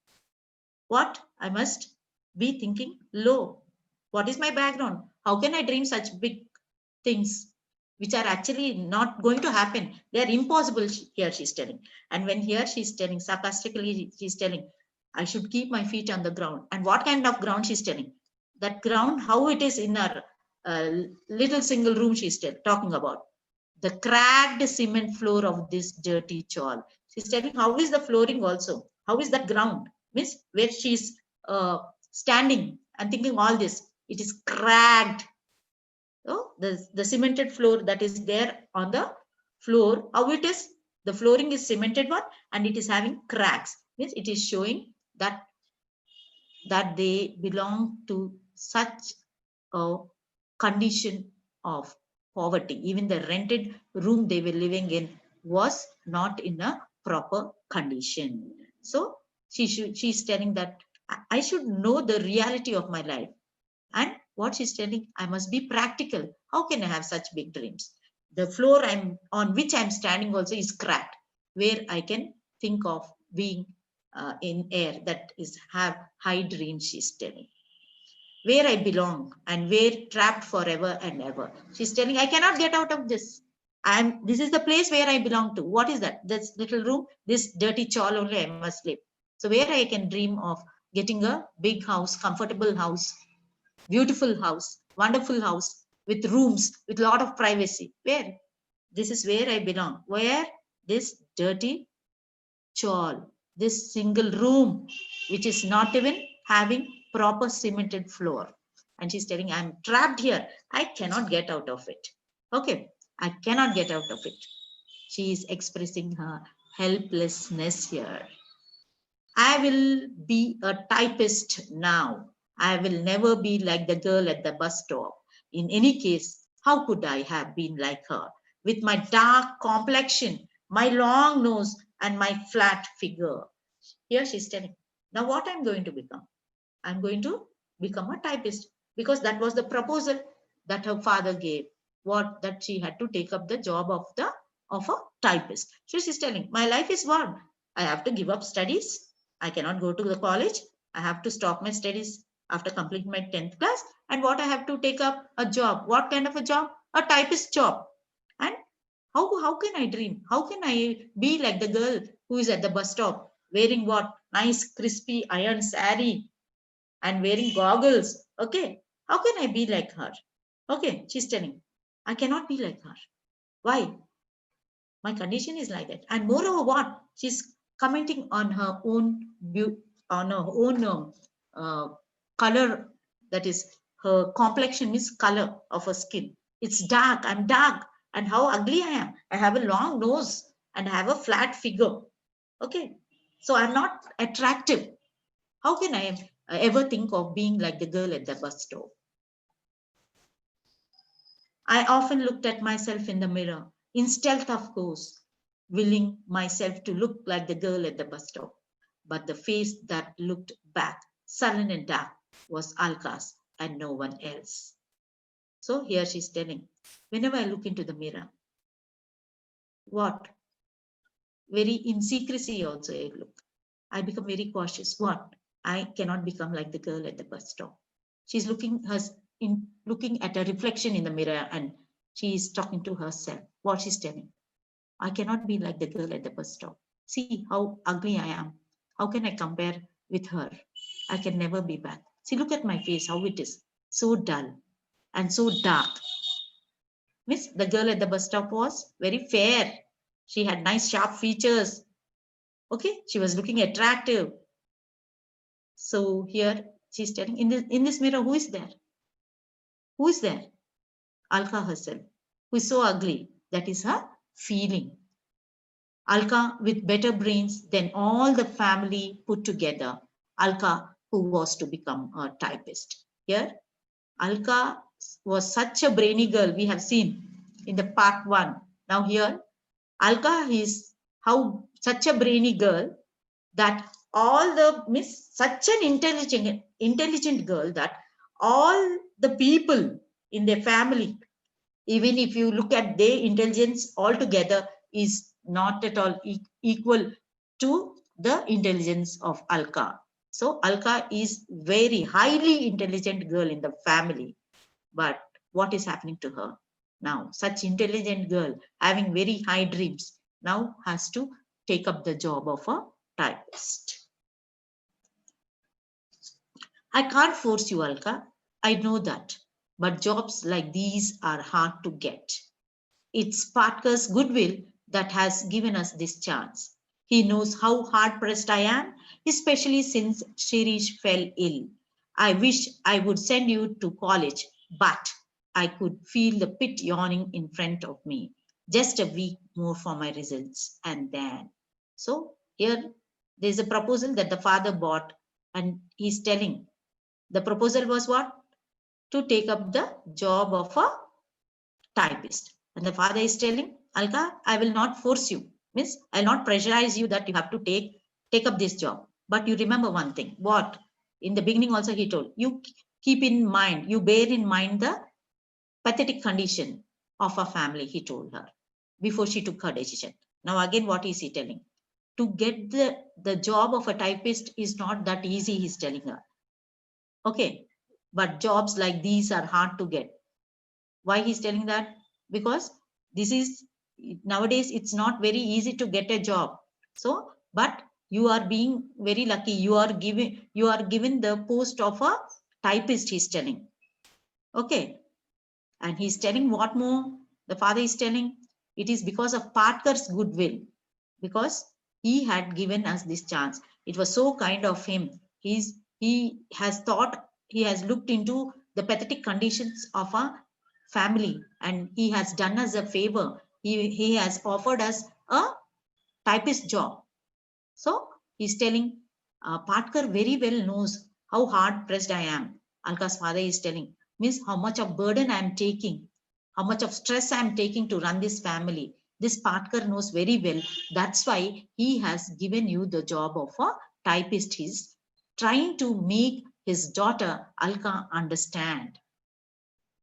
[SPEAKER 3] be thinking low. What is my background? How can I dream such big things which are actually not going to happen? They are impossible, here she's telling. And when here she's telling, sarcastically, she's telling, I should keep my feet on the ground. And what kind of ground she's telling? That ground, how it is in our little single room she's talking about. The cracked cement floor of this dirty chawl. She's telling how is the flooring also? How is that ground? Means where she's standing and thinking all this. It is cracked. Oh, the cemented floor that is there on the floor, how it is? The flooring is cemented one and it is having cracks. Means it is showing that they belong to such a condition of poverty. Even the rented room they were living in was not in a proper condition. So she's telling that I should know the reality of my life. And what she's telling, I must be practical. How can I have such big dreams? The floor on which I'm standing also is cracked, where I can think of being in air that is have high dreams, she's telling. Where I belong and where trapped forever and ever. She's telling, I cannot get out of this. This is the place where I belong to. What is that? This little room, this dirty chawl only I must live. So where I can dream of getting a big house, comfortable house, beautiful house, wonderful house with rooms, with a lot of privacy. Where? This is where I belong. Where? This dirty chawl, this single room, which is not even having proper cemented floor. And she's telling, I'm trapped here. I cannot get out of it. Okay, I cannot get out of it. She is expressing her helplessness here. I will be a typist now. I will never be like the girl at the bus stop. In any case, how could I have been like her? With my dark complexion, my long nose, and my flat figure. Here she's telling, now what I'm going to become? I'm going to become a typist, because that was the proposal that her father gave. That she had to take up the job of a typist. So she's telling, my life is one. I have to give up studies. I cannot go to the college. I have to stop my studies after completing my 10th class. And what I have to take up a job. What kind of a job? A typist job. And how can I dream? How can I be like the girl who is at the bus stop wearing what? Nice crispy iron saree and wearing goggles. Okay. How can I be like her? Okay. She's telling, I cannot be like her. Why? My condition is like that. And moreover, what? She's commenting on her own color, that is her complexion is color of her skin. It's dark. I'm dark. And how ugly I am. I have a long nose and I have a flat figure. Okay. So I'm not attractive. How can I ever think of being like the girl at the bus stop? I often looked at myself in the mirror, in stealth, of course, willing myself to look like the girl at the bus stop. But the face that looked back, sullen and dark, was Alka's and no one else. So here she's telling, whenever I look into the mirror, what? Very in secrecy also I look. I become very cautious. What? I cannot become like the girl at the bus stop. She's looking at a reflection in the mirror and she is talking to herself. What she's telling? I cannot be like the girl at the bus stop. See how ugly I am. How can I compare with her? I can never be back. See, look at my face, how it is. So dull and so dark. Miss, the girl at the bus stop was very fair. She had nice sharp features. Okay, she was looking attractive. So here she's telling, in this mirror, who is there? Who is there? Alka herself, who is so ugly. That is her feeling. Alka with better brains than all the family put together. Alka who was to become a typist. Here, Alka was such a brainy girl we have seen in the part 1. Now here, Alka is such a brainy girl that such an intelligent girl that all the people in their family, even if you look at their intelligence altogether, is not at all equal to the intelligence of Alka. So Alka is very highly intelligent girl in the family. But what is happening to her now? Such intelligent girl having very high dreams now has to take up the job of a typist. I can't force you, Alka. I know that. But jobs like these are hard to get. It's Parker's goodwill that has given us this chance. He knows how hard pressed I am, especially since Shirish fell ill. I wish I would send you to college, but I could feel the pit yawning in front of me. Just a week more for my results, and then. So here there's a proposal that the father bought, and he's telling the proposal was what? To take up the job of a typist. And the father is telling, Alka, I will not force you. Means I'll not pressurize you that you have to take up this job. But you remember one thing. What? In the beginning also he told, you keep in mind, you bear in mind the pathetic condition of a family, he told her before she took her decision. Now again, what is he telling? To get the job of a typist is not that easy, he's telling her. Okay. But jobs like these are hard to get. Why he's telling that? Because this is nowadays it's not very easy to get a job. So, but you are being very lucky. You are given the post of a typist, he's telling. Okay. And he's telling what more? The father is telling it is because of Parker's goodwill, because he had given us this chance. It was so kind of him. He has thought, he has looked into the pathetic conditions of a family, and he has done us a favor. He has offered us a typist job. So he's telling Parker very well knows how hard pressed I am. Alka's father is telling, means how much of burden I am taking, how much of stress I am taking to run this family. This Parker knows very well. That's why he has given you the job of a typist. He's trying to make his daughter Alka understand.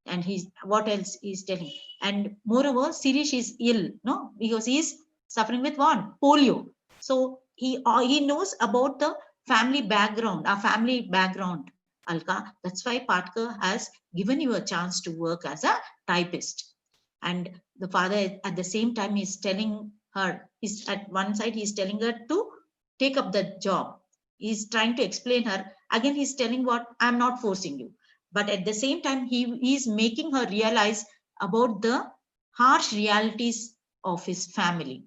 [SPEAKER 3] And he's what else he's telling? And moreover, Sirish is ill, no, because he's suffering with what? Polio. So he knows about the family background, our family background, Alka. That's why Parker has given you a chance to work as a typist. And the father at the same time is telling her, he's at one side, he's telling her to take up the job. He's trying to explain her. Again, he's telling what? I'm not forcing you. But at the same time, he is making her realize about the harsh realities of his family.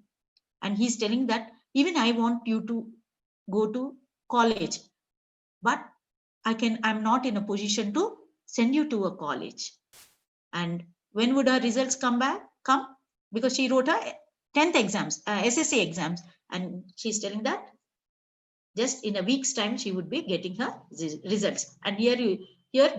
[SPEAKER 3] And he's telling that even I want you to go to college, but I'm not in a position to send you to a college. And when would her results come? Because she wrote her 10th exams, SSC exams, and she's telling that just in a week's time she would be getting her results. And here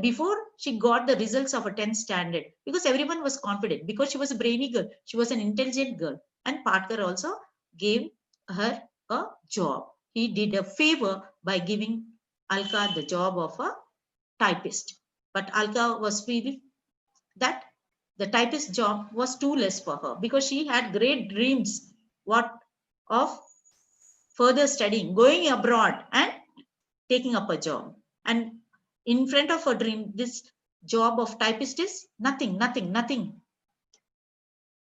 [SPEAKER 3] before she got the results of a 10th standard, because everyone was confident, because she was a brainy girl, she was an intelligent girl, and Parker also gave her a job. He did a favor by giving Alka the job of a typist. But Alka was feeling that the typist job was too less for her, because she had great dreams of further studying, going abroad and taking up a job. And in front of her dream, this job of typist is nothing.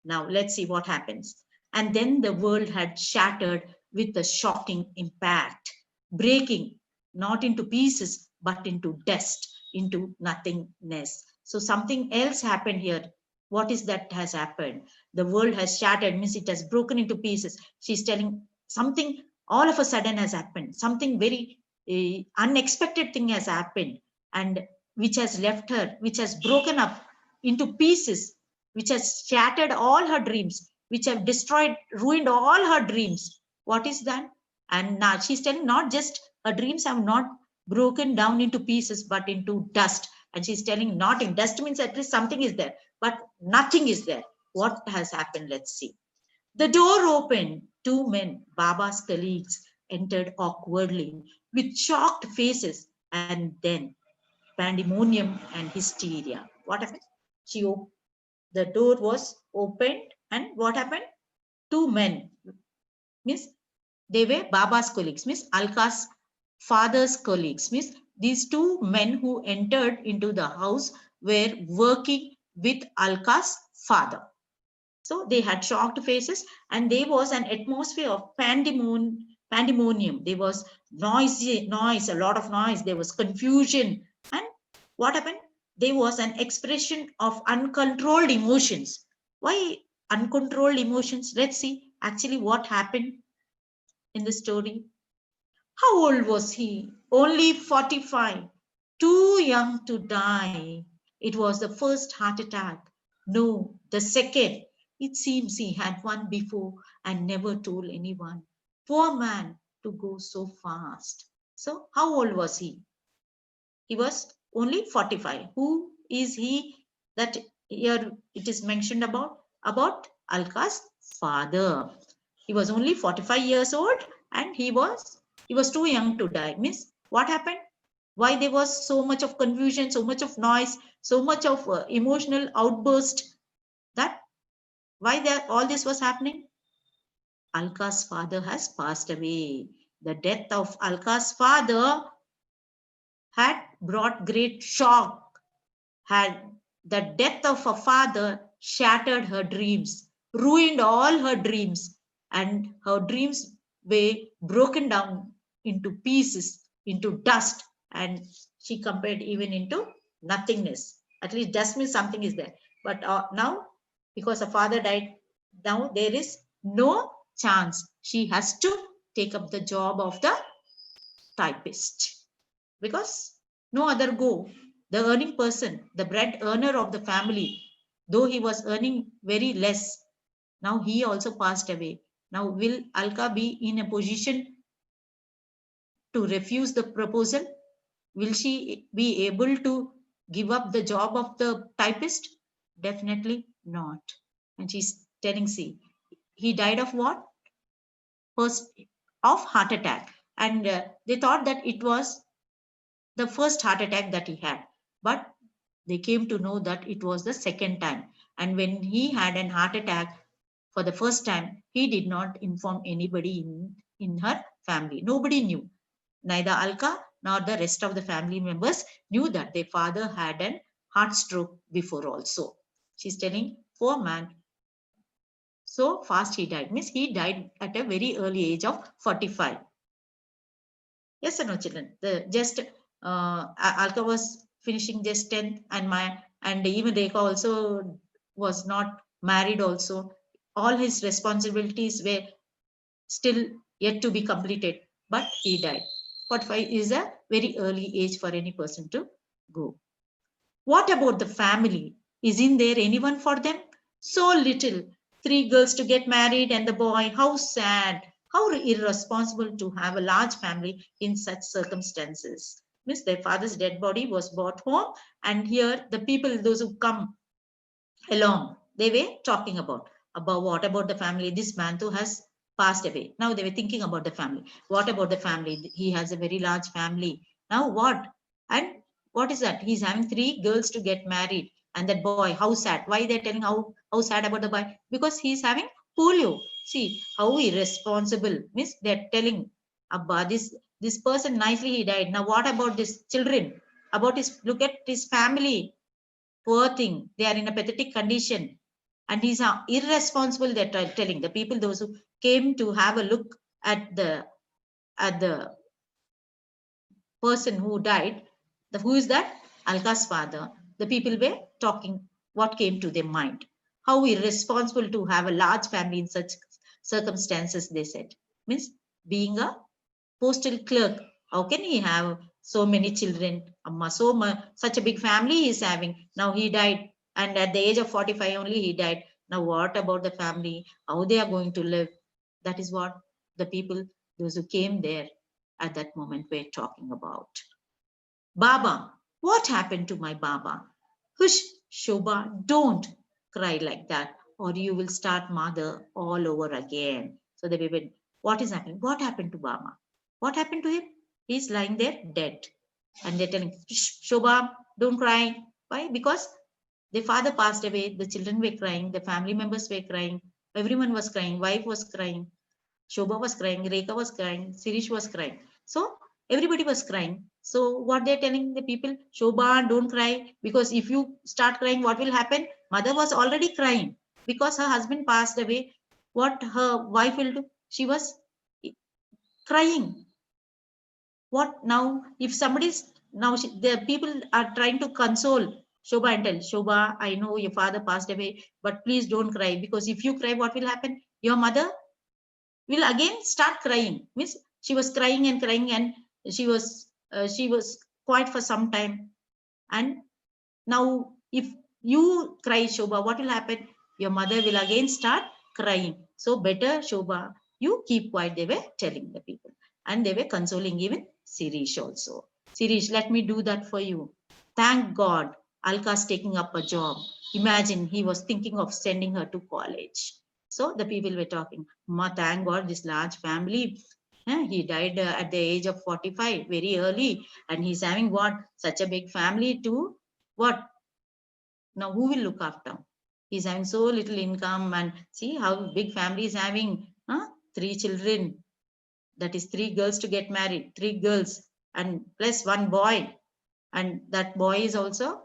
[SPEAKER 3] Now let's see what happens. And then the world had shattered with a shocking impact, breaking not into pieces, but into dust, into nothingness. So something else happened here. What is that has happened? The world has shattered, means it has broken into pieces. She's telling something all of a sudden has happened. Something very unexpected thing has happened, and which has left her, which has broken up into pieces, which has shattered all her dreams, which have destroyed, ruined all her dreams. What is that? And now she's telling not just her dreams have not broken down into pieces, but into dust. And she's telling not in dust means at least something is there, but nothing is there. What has happened? Let's see. The door opened. Two men, Baba's colleagues, entered awkwardly with shocked faces, and then pandemonium and hysteria. What happened? The door was opened, and what happened? Two men, means they were Baba's colleagues, means Alka's father's colleagues. Means these two men who entered into the house were working with Alka's father. So they had shocked faces, and there was an atmosphere of pandemonium. There was noise, a lot of noise. There was confusion. And what happened? There was an expression of uncontrolled emotions. Why uncontrolled emotions? Let's see actually what happened in the story. How old was he? Only 45. Too young to die. It was the first heart attack. No, the second. It seems he had one before and never told anyone. Poor man to go so fast. So, how old was he? He was only 45. Who is he that here it is mentioned about? About Alka's father. He was only 45 years old and he was too young to die. Means what happened? Why there was so much of confusion, so much of noise, so much of emotional outburst? That why all this was happening? Alka's father has passed away. The death of Alka's father had brought great shock. Had the death of a father shattered her dreams, ruined all her dreams, and her dreams were broken down into pieces, into dust, and she compared even into nothingness. At least dust means something is there. But now, because her father died, now there is no chance. She has to take up the job of the typist because no other go. The earning person, the bread earner of the family, though he was earning very less, now he also passed away. Now, will Alka be in a position to refuse the proposal? Will she be able to give up the job of the typist? Definitely not. And she's telling, see, he died of what? First, of heart attack. And they thought that it was the first heart attack that he had. But they came to know that it was the second time. And when he had an heart attack for the first time, he did not inform anybody in her family. Nobody knew. Neither Alka nor the rest of the family members knew that their father had an heart stroke before also. She's telling, poor man, so fast he died. Means he died at a very early age of 45. Yes or no, children? Alka was finishing just 10th, and even Rekha also was not married also. All his responsibilities were still yet to be completed, but he died. 45 is a very early age for any person to go. What about the family? Isn't there anyone for them? So little. 3 girls to get married and the boy. How sad. How irresponsible to have a large family in such circumstances. Means their father's dead body was brought home, and here the people, those who come along, they were talking about what about the family? This man too has passed away. Now they were thinking about the family. What about the family? He has a very large family. Now what? And what is that? He's having 3 girls to get married. And that boy, how sad. Why they're telling how sad about the boy? Because he's having polio. See how irresponsible. Means they're telling about this person nicely he died. Now what about this children? About his, look at his family. Poor thing. They are in a pathetic condition. And he's irresponsible, they're telling the people, those who came to have a look at the person who died. Who is that? Alka's father. The people were talking what came to their mind. How irresponsible to have a large family in such circumstances, they said. Means being a postal clerk, how can he have so many children? Such a big family he is having. Now he died, and at the age of 45 only he died. Now what about the family? How they are going to live? That is what the people, those who came there at that moment, were talking about. Baba, what happened to my Baba? Hush, Shobha, don't cry like that, or you will start mother all over again. So the baby, what is happening? What happened to Baba? What happened to him? He's lying there dead. And they're telling, Shobha, don't cry. Why? Because the father passed away, the children were crying, the family members were crying, everyone was crying, wife was crying, Shobha was crying, Rekha was crying, Sirish was crying. So everybody was crying. So what they're telling the people, Shobha, don't cry, because if you start crying, what will happen? Mother was already crying because her husband passed away. What her wife will do? She was crying. What now? If somebody's now, the people are trying to console Shobha and tell Shobha, I know your father passed away, but please don't cry, because if you cry, what will happen? Your mother will again start crying. Means she was crying and crying, and she was quiet for some time. And now, if you cry, Shobha, what will happen? Your mother will again start crying. So better, Shobha, you keep quiet. They were telling the people, and they were consoling even Sirish also. Sirish, let me do that for you. Thank God, Alka's taking up a job. Imagine he was thinking of sending her to college. So the people were talking, Ma, thank God, this large family. He died at the age of 45, very early, and he's having what? Such a big family to what? Now who will look after? He's having so little income, and see how big family is having, 3 children. That is 3 girls to get married, 3 girls, and plus one boy, and that boy is also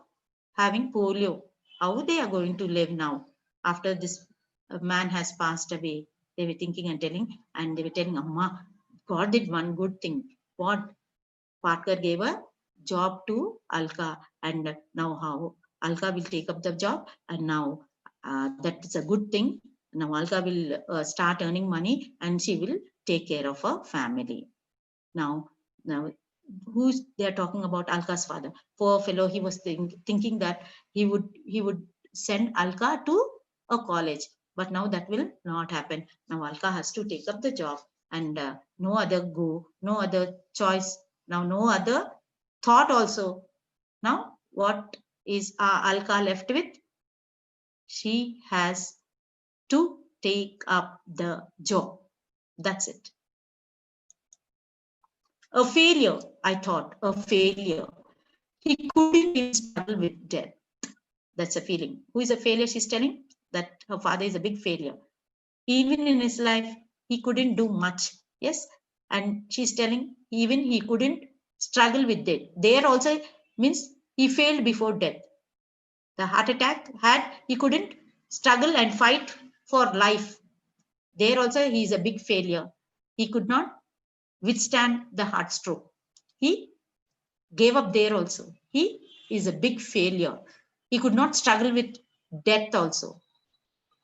[SPEAKER 3] having polio. How they are going to live now after this man has passed away? They were thinking and telling, and they were telling, Amma, God did one good thing. What? Parker gave a job to Alka, and now how Alka will take up the job, and now that is a good thing. Now Alka will start earning money, and she will take care of her family. Now, who's they are talking about? Alka's father. Poor fellow, he was thinking that he would send Alka to a college, but now that will not happen. Now Alka has to take up the job, and no other no other choice. Now no other thought also. Now what is Alka left with? She has to take up the job. That's it. A failure, I thought, a failure. He couldn't even struggle with death. That's a feeling. Who is a failure? She's telling that her father is a big failure. Even in his life, he couldn't do much. Yes. And she's telling even he couldn't struggle with death. There also means he failed before death. The heart attack he couldn't struggle and fight for life. There also he is a big failure. He could not withstand the heart stroke. He gave up there also. He is a big failure. He could not struggle with death also.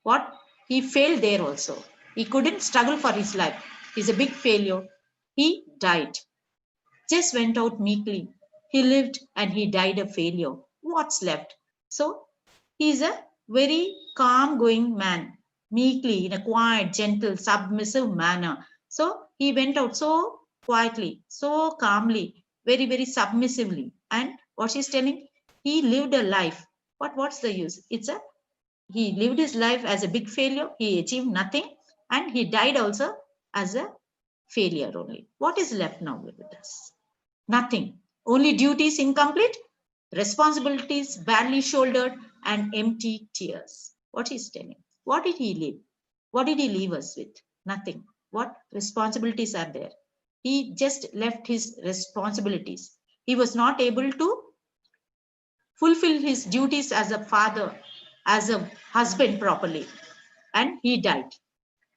[SPEAKER 3] What? He failed there also. He couldn't struggle for his life. He's a big failure. He died. Just went out meekly. He lived and he died a failure. What's left? So he's a very calm going man, meekly, in a quiet, gentle, submissive manner. So he went out so quietly, so calmly, very, very submissively. And what she's telling, he lived a life. What's the use? He lived his life as a big failure. He achieved nothing, and he died also as a failure only. What is left now with us? Nothing. Only duties incomplete, responsibilities badly shouldered, and empty tears. What he's telling. What did he leave? What did he leave us with? Nothing. What responsibilities are there? He just left his responsibilities. He was not able to fulfill his duties as a father, as a husband properly, and he died.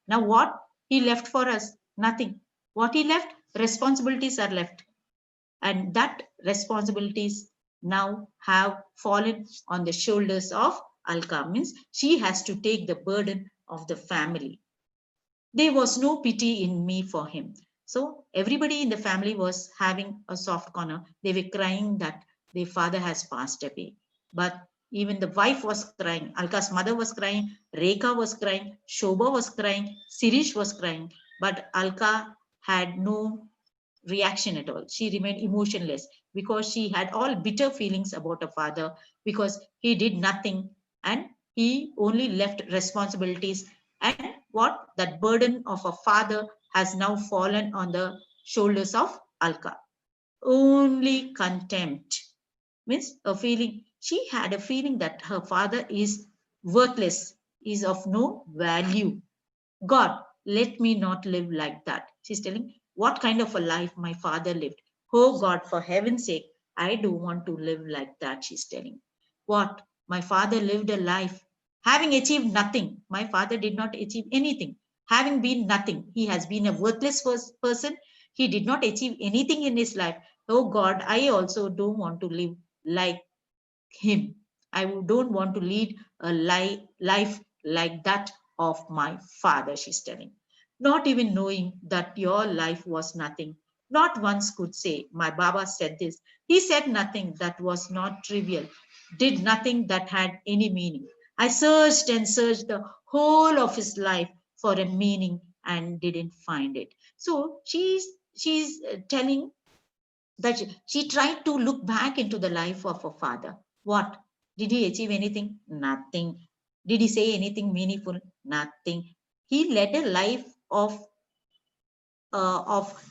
[SPEAKER 3] Now what he left for us? Nothing. What he left? Responsibilities are left, and that responsibilities now have fallen on the shoulders of Alka. Means she has to take the burden of the family. There was no pity in me for him. So everybody in the family was having a soft corner. They were crying that their father has passed away. But even the wife was crying. Alka's mother was crying. Rekha was crying. Shobha was crying. Sirish was crying. But Alka had no reaction at all. She remained emotionless because she had all bitter feelings about her father, because he did nothing and he only left responsibilities. And what? That burden of a father has now fallen on the shoulders of Alka. Only contempt. Means a feeling. She had a feeling that her father is worthless, is of no value. God, let me not live like that. She's telling what kind of a life my father lived. Oh God, for heaven's sake, I don't want to live like that, she's telling. What? My father lived a life having achieved nothing. My father did not achieve anything. Having been nothing, he has been a worthless person. He did not achieve anything in his life. Oh God, I also don't want to live like him. I don't want to lead a life like that of my father, she's telling. Not even knowing that your life was nothing. Not once could say, my Baba said this. He said nothing that was not trivial, did nothing that had any meaning. I searched and searched the whole of his life for a meaning and didn't find it. So she's telling that she tried to look back into the life of her father. What? Did he achieve anything? Nothing. Did he say anything meaningful? Nothing. He led a life of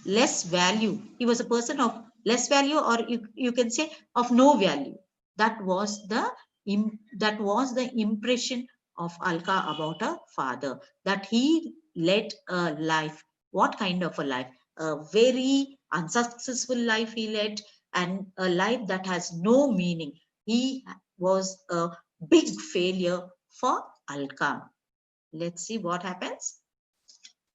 [SPEAKER 3] less value. He was a person of less value, or you can say of no value. That was the impression of Alka about her father, that he led a life. What kind of a life? A very unsuccessful life he led, and a life that has no meaning. He was a big failure for Alka. Let's see what happens.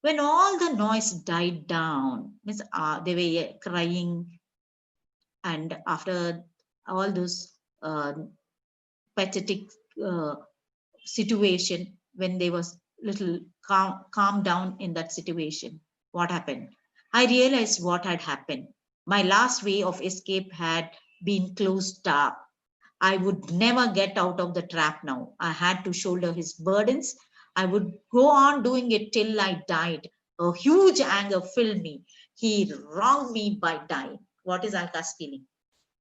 [SPEAKER 3] When all the noise died down, means they were crying, and after all those pathetic uh, situation, when they was little calm down in that situation, what happened? I realized what had happened. My last way of escape had been closed up. I would never get out of the trap now. I had to shoulder his burdens. I would go on doing it till I died. A huge anger filled me. He wronged me by dying. What is Alka's feeling?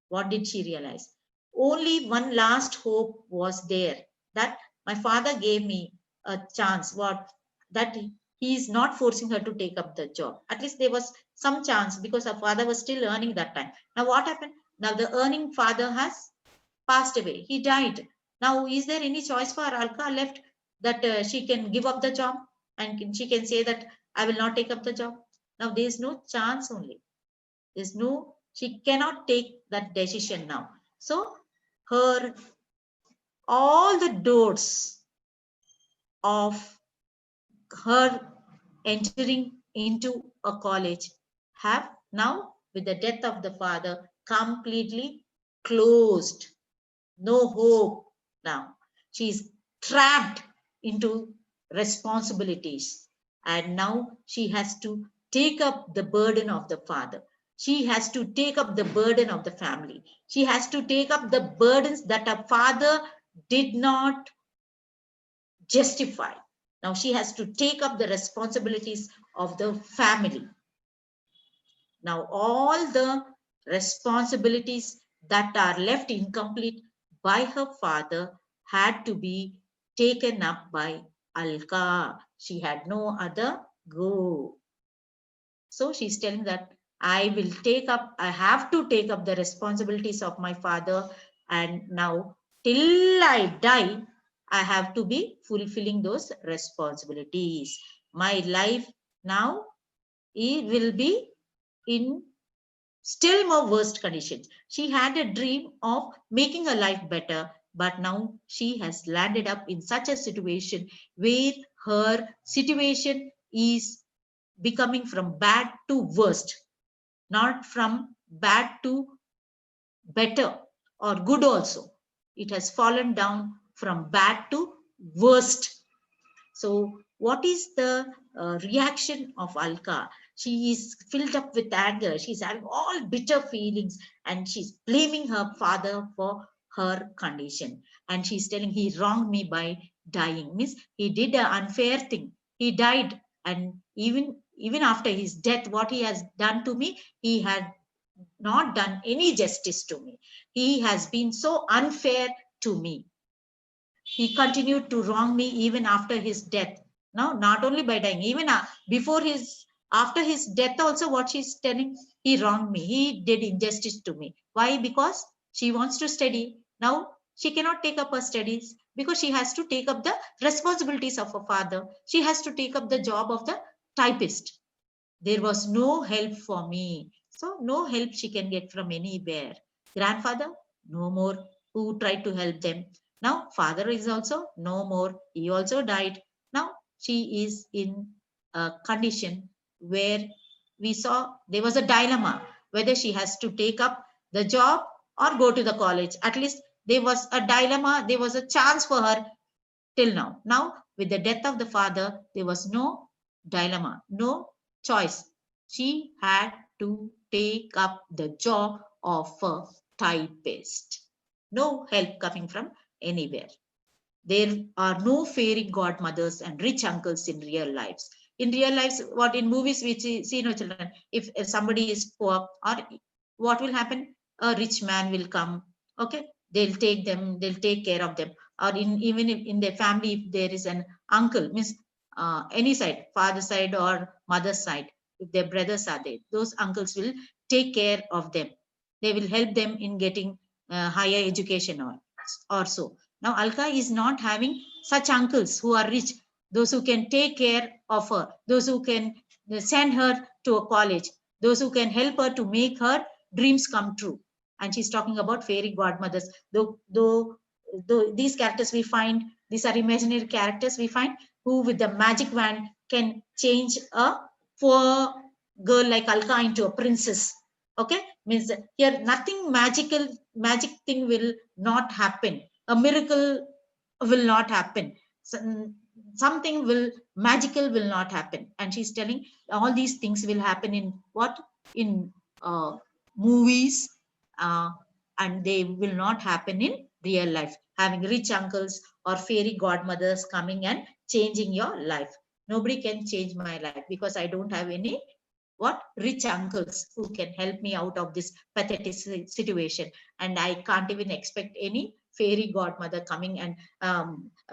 [SPEAKER 3] What did she realize? Only one last hope was there, that my father gave me a chance. What? That he is not forcing her to take up the job. At least there was some chance, because her father was still earning that time. Now what happened? Now the earning father has passed away. He died. Now, is there any choice for Alka left, that she can give up the job and she can say that I will not take up the job? Now, there is no chance only. There's no, she cannot take that decision now. So, her, all the doors of her entering into a college have now, with the death of the father, completely closed. No hope now. She's trapped into responsibilities. And now she has to take up the burden of the father. She has to take up the burden of the family. She has to take up the burdens that her father did not justify. Now she has to take up the responsibilities of the family. Now all the responsibilities that are left incomplete by her father had to be taken up by Alka. She had no other go. So she's telling that I have to take up the responsibilities of my father, and now till I die, I have to be fulfilling those responsibilities. My life now, it will be in still more worst conditions. She had a dream of making her life better, but now she has landed up in such a situation where her situation is becoming from bad to worst, not from bad to better or good also. It has fallen down from bad to worst. So, what is the reaction of Alka? She is filled up with anger. She's having all bitter feelings, and she's blaming her father for her condition. And she's telling he wronged me by dying. Means he did an unfair thing. He died, and even after his death, what he has done to me, he had not done any justice to me. He has been so unfair to me. He continued to wrong me even after his death. Now, not only by dying, even before after his death also, what she's telling, he wronged me. He did injustice to me. Why? Because she wants to study. Now, she cannot take up her studies because she has to take up the responsibilities of her father. She has to take up the job of the typist. There was no help for me. So no help she can get from anywhere. Grandfather, no more, who tried to help them. Now father is also no more. He also died. Now she is in a condition where we saw there was a dilemma whether she has to take up the job or go to the college. At least there was a dilemma, there was a chance for her till now. Now, with the death of the father, there was no dilemma, no choice. She had to take up the job of a typist. No help coming from anywhere. There are no fairy godmothers and rich uncles in real lives. In real lives, what in movies we see no children. If somebody is poor, or what will happen? A rich man will come. Okay, they'll take them. They'll take care of them. Or in even if in their family, if there is an uncle, means any side, father side or mother side, if their brothers are there, those uncles will take care of them. They will help them in getting higher education or so. Now, Alka is not having such uncles who are rich, those who can take care of her, those who can send her to a college, those who can help her to make her dreams come true. And she's talking about fairy godmothers. Though these characters we find, these are imaginary characters we find, who with the magic wand can change a poor girl like Alka into a princess. Okay, means here nothing magic thing will not happen. A miracle will not happen. Something will magical will not happen. And she's telling all these things will happen in what? In movies, uh, and they will not happen in real life. Having rich uncles or fairy godmothers coming and changing your life. Nobody can change my life because I don't have any what rich uncles who can help me out of this pathetic situation, and I can't even expect any fairy godmother coming and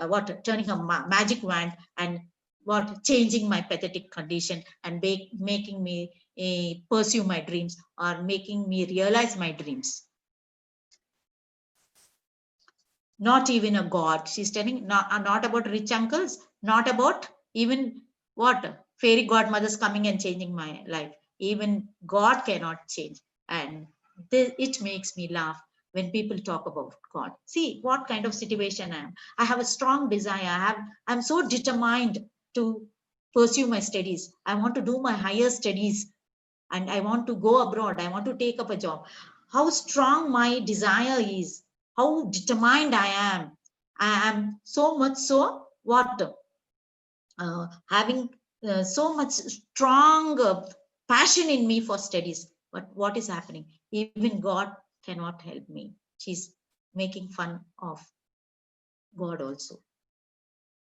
[SPEAKER 3] what turning a magic wand and what changing my pathetic condition and making me pursue my dreams or making me realize my dreams. Not even a god. She's telling not about rich uncles, not about even what fairy godmothers coming and changing my life. Even God cannot change. And it makes me laugh when people talk about God. See what kind of situation I am. I have a strong desire. I'm so determined to pursue my studies. I want to do my higher studies and I want to go abroad. I want to take up a job. How strong my desire is, how determined I am. I am so much so what having so much strong passion in me for studies. But what is happening? Even God cannot help me. She's making fun of God also.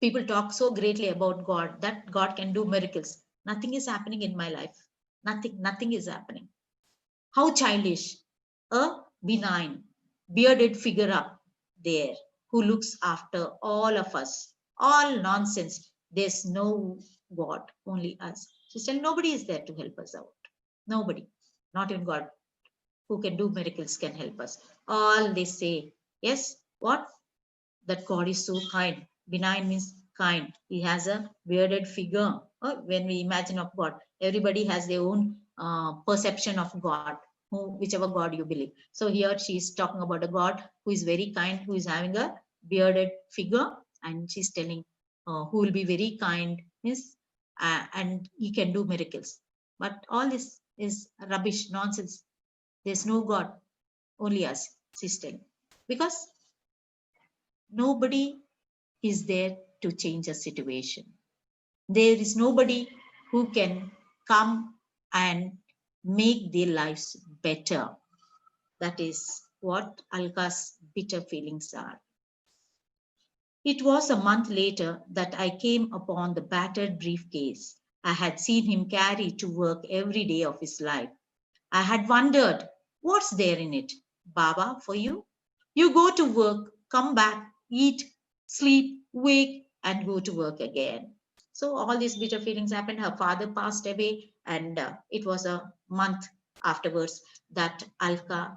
[SPEAKER 3] People talk so greatly about God that God can do miracles. Nothing is happening in my life. Nothing is happening. How childish. A benign, bearded figure up there who looks after all of us. All nonsense. There's no God, only us. She said, nobody is there to help us out. Nobody. Not even God who can do miracles can help us. All they say, yes, what? That God is so kind. Benign means kind. He has a bearded figure. When we imagine of God, everybody has their own perception of God, whichever God you believe. So here she is talking about a God who is very kind, who is having a bearded figure, and she's telling who will be very kind, yes, and he can do miracles. But all this is rubbish, nonsense. There's no God, only us, she's telling. Because nobody is there to change a situation. There is nobody who can come and make their lives better. That is what Alka's bitter feelings are. It was a month later that I came upon the battered briefcase I had seen him carry to work every day of his life. I had wondered, what's there in it, Baba, for you? You go to work, come back, eat, sleep, wake, and go to work again. So all these bitter feelings happened. Her father passed away, and it was a month afterwards that Alka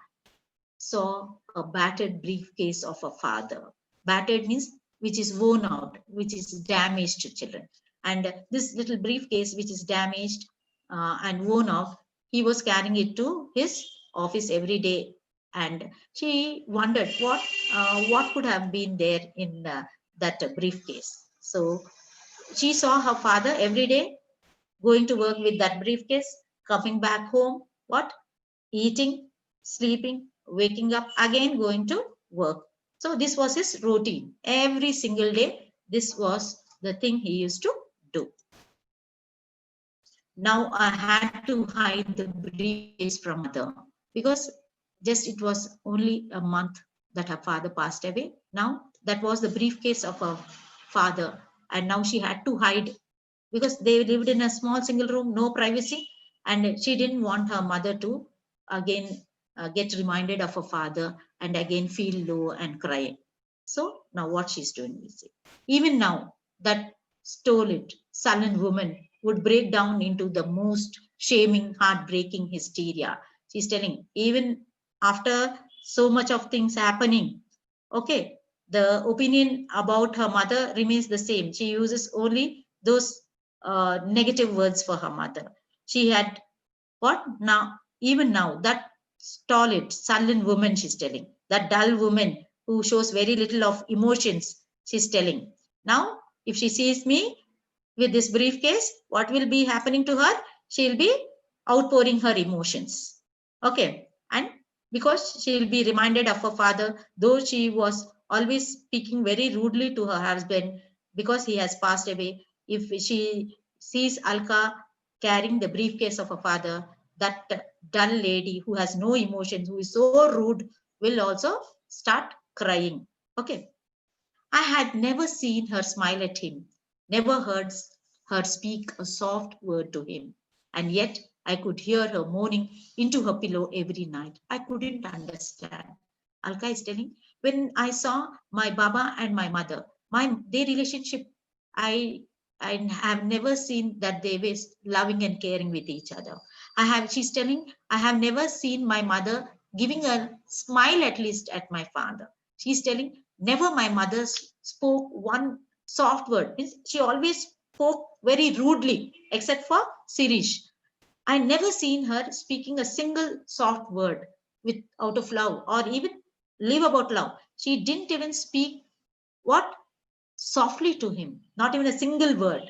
[SPEAKER 3] saw a battered briefcase of her father. Battered means which is worn out, which is damaged to children. And this little briefcase, which is damaged and worn out, he was carrying it to his office every day. And she wondered what could have been there in that briefcase. So she saw her father every day going to work with that briefcase, coming back home, what? Eating, sleeping, waking up, again going to work. So this was his routine. Every single day, this was the thing he used to do. Now I had to hide the briefcase from mother because just it was only a month that her father passed away. Now that was the briefcase of her father, and now she had to hide because they lived in a small single room, no privacy, and she didn't want her mother to again get reminded of her father and again feel low and cry. So now what she's doing is it. Even now, that stolid, sullen woman would break down into the most shaming, heartbreaking hysteria. She's telling, even after so much of things happening, okay, the opinion about her mother remains the same. She uses only those negative words for her mother. She had what now? Even now, that stolid, sullen woman, she's telling, that dull woman who shows very little of emotions, she's telling. Now, if she sees me with this briefcase, what will be happening to her? She'll be outpouring her emotions. Okay. And because she'll be reminded of her father, though she was always speaking very rudely to her husband because he has passed away, if she sees Alka carrying the briefcase of her father, that dull lady who has no emotions, who is so rude, will also start crying. Okay. I had never seen her smile at him, never heard her speak a soft word to him, and yet I could hear her moaning into her pillow every night. I couldn't understand. Alka is telling, when I saw my Baba and my mother, their relationship, I I have never seen that they were loving and caring with each other. She's telling, I have never seen my mother giving a smile at least at my father. She's telling, never my mother spoke one soft word. She always spoke very rudely, except for Sirish. I never seen her speaking a single soft word with out of love or even live about love. She didn't even speak what softly to him, not even a single word.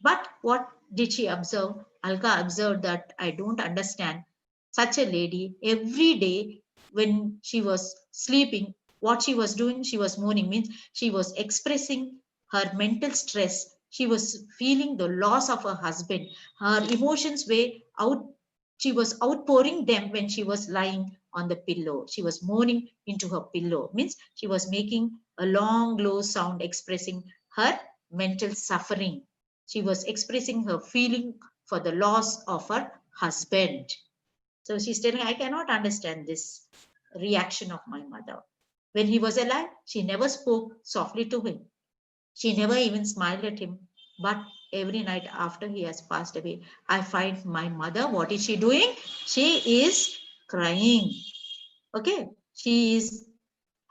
[SPEAKER 3] But what did she observe? Alka observed that I don't understand such a lady every day when she was sleeping. What she was doing, she was mourning, means she was expressing her mental stress. She was feeling the loss of her husband. Her emotions were out. She was outpouring them when she was lying on the pillow. She was moaning into her pillow, means she was making a long, low sound expressing her mental suffering. She was expressing her feeling for the loss of her husband. So she's telling, I cannot understand this reaction of my mother. When he was alive, she never spoke softly to him. She never even smiled at him. But every night after he has passed away, I find my mother, what is she doing? She is crying. Okay. She is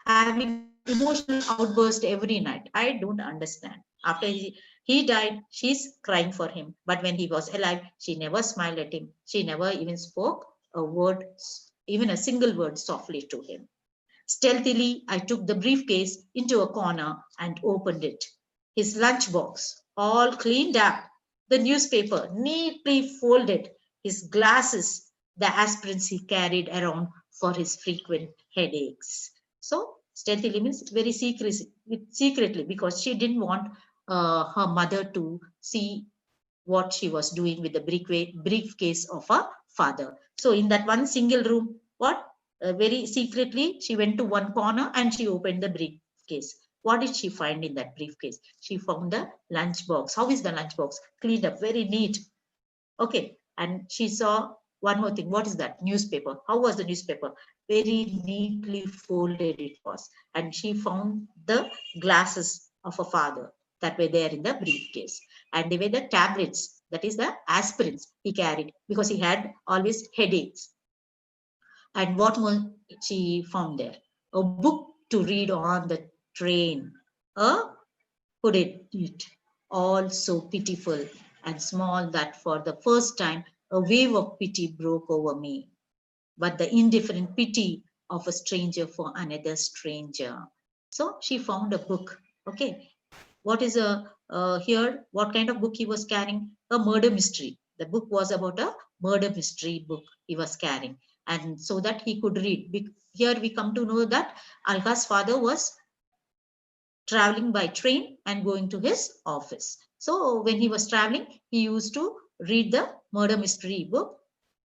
[SPEAKER 3] having emotional outburst every night. I don't understand. After he died, she's crying for him. But when he was alive, she never smiled at him. She never even spoke a word, even a single word softly to him. Stealthily, I took the briefcase into a corner and opened it. His lunchbox, all cleaned up, the newspaper neatly folded, his glasses, the aspirins he carried around for his frequent headaches. So, stealthily means very secretly, because she didn't want her mother to see what she was doing with the briefcase of her father. So, in that one single room, what? Very secretly, she went to one corner and she opened the briefcase. What did she find in that briefcase? She found the lunchbox. How is the lunchbox? Cleaned up, very neat. Okay. And she saw one more thing. What is that? Newspaper. How was the newspaper? Very neatly folded it was. And she found the glasses of her father that were there in the briefcase. And they were the tablets, that is the aspirins he carried because he had always headaches. And what more she found there? A book to read on the train. Who did it? All so pitiful and small that for the first time a wave of pity broke over me, but the indifferent pity of a stranger for another stranger. So she found a book. Okay, what is here? What kind of book he was carrying? A murder mystery. The book was about a murder mystery book he was carrying, and so that he could read. Here we come to know that Alka's father was traveling by train and going to his office. So when he was traveling, he used to read the murder mystery book,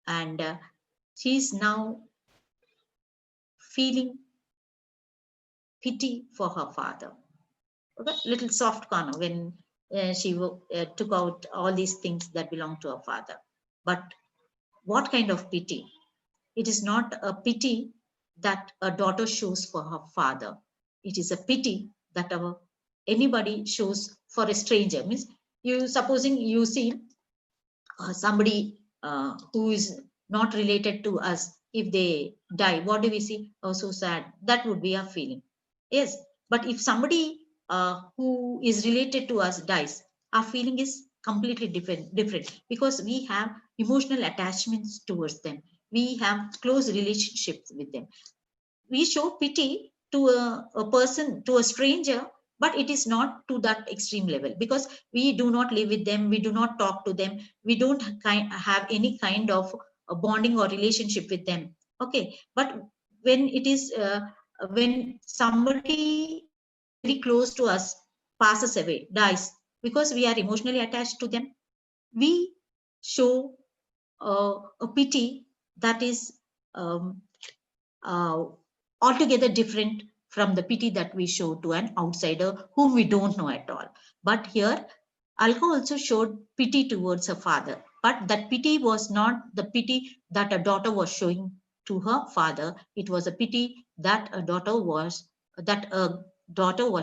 [SPEAKER 3] and she's now feeling pity for her father. Okay, little soft corner when she took out all these things that belong to her father. But what kind of pity? It is not a pity that a daughter shows for her father. It is a pity that anybody shows for a stranger. Means you supposing you see somebody who is not related to us, if they die, what do we see? Oh, so sad. That would be a feeling. Yes, but if somebody who is related to us dies, our feeling is completely different because we have emotional attachments towards them. We have close relationships with them. We show pity to a person, to a stranger, but it is not to that extreme level because we do not live with them, we do not talk to them, we don't have any kind of a bonding or relationship with them. Okay, but when it is when somebody very close to us passes away, dies, because we are emotionally attached to them, we show a pity that is um, uh, altogether different from the pity that we show to an outsider whom we don't know at all. But here, Alka also showed pity towards her father, but that pity was not the pity that a daughter was showing to her father. It was a pity that a daughter was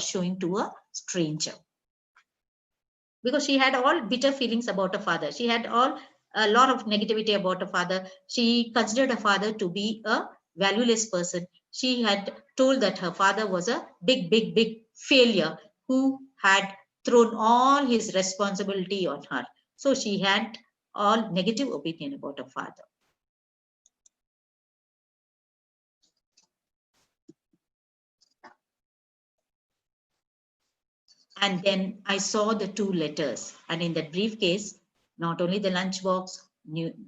[SPEAKER 3] showing to a stranger, because she had all bitter feelings about her father. She had a lot of negativity about her father. She considered her father to be a valueless person. She had told that her father was a big failure who had thrown all his responsibility on her. So she had all negative opinion about her father. And then I saw the two letters, and in that briefcase, not only the lunchbox,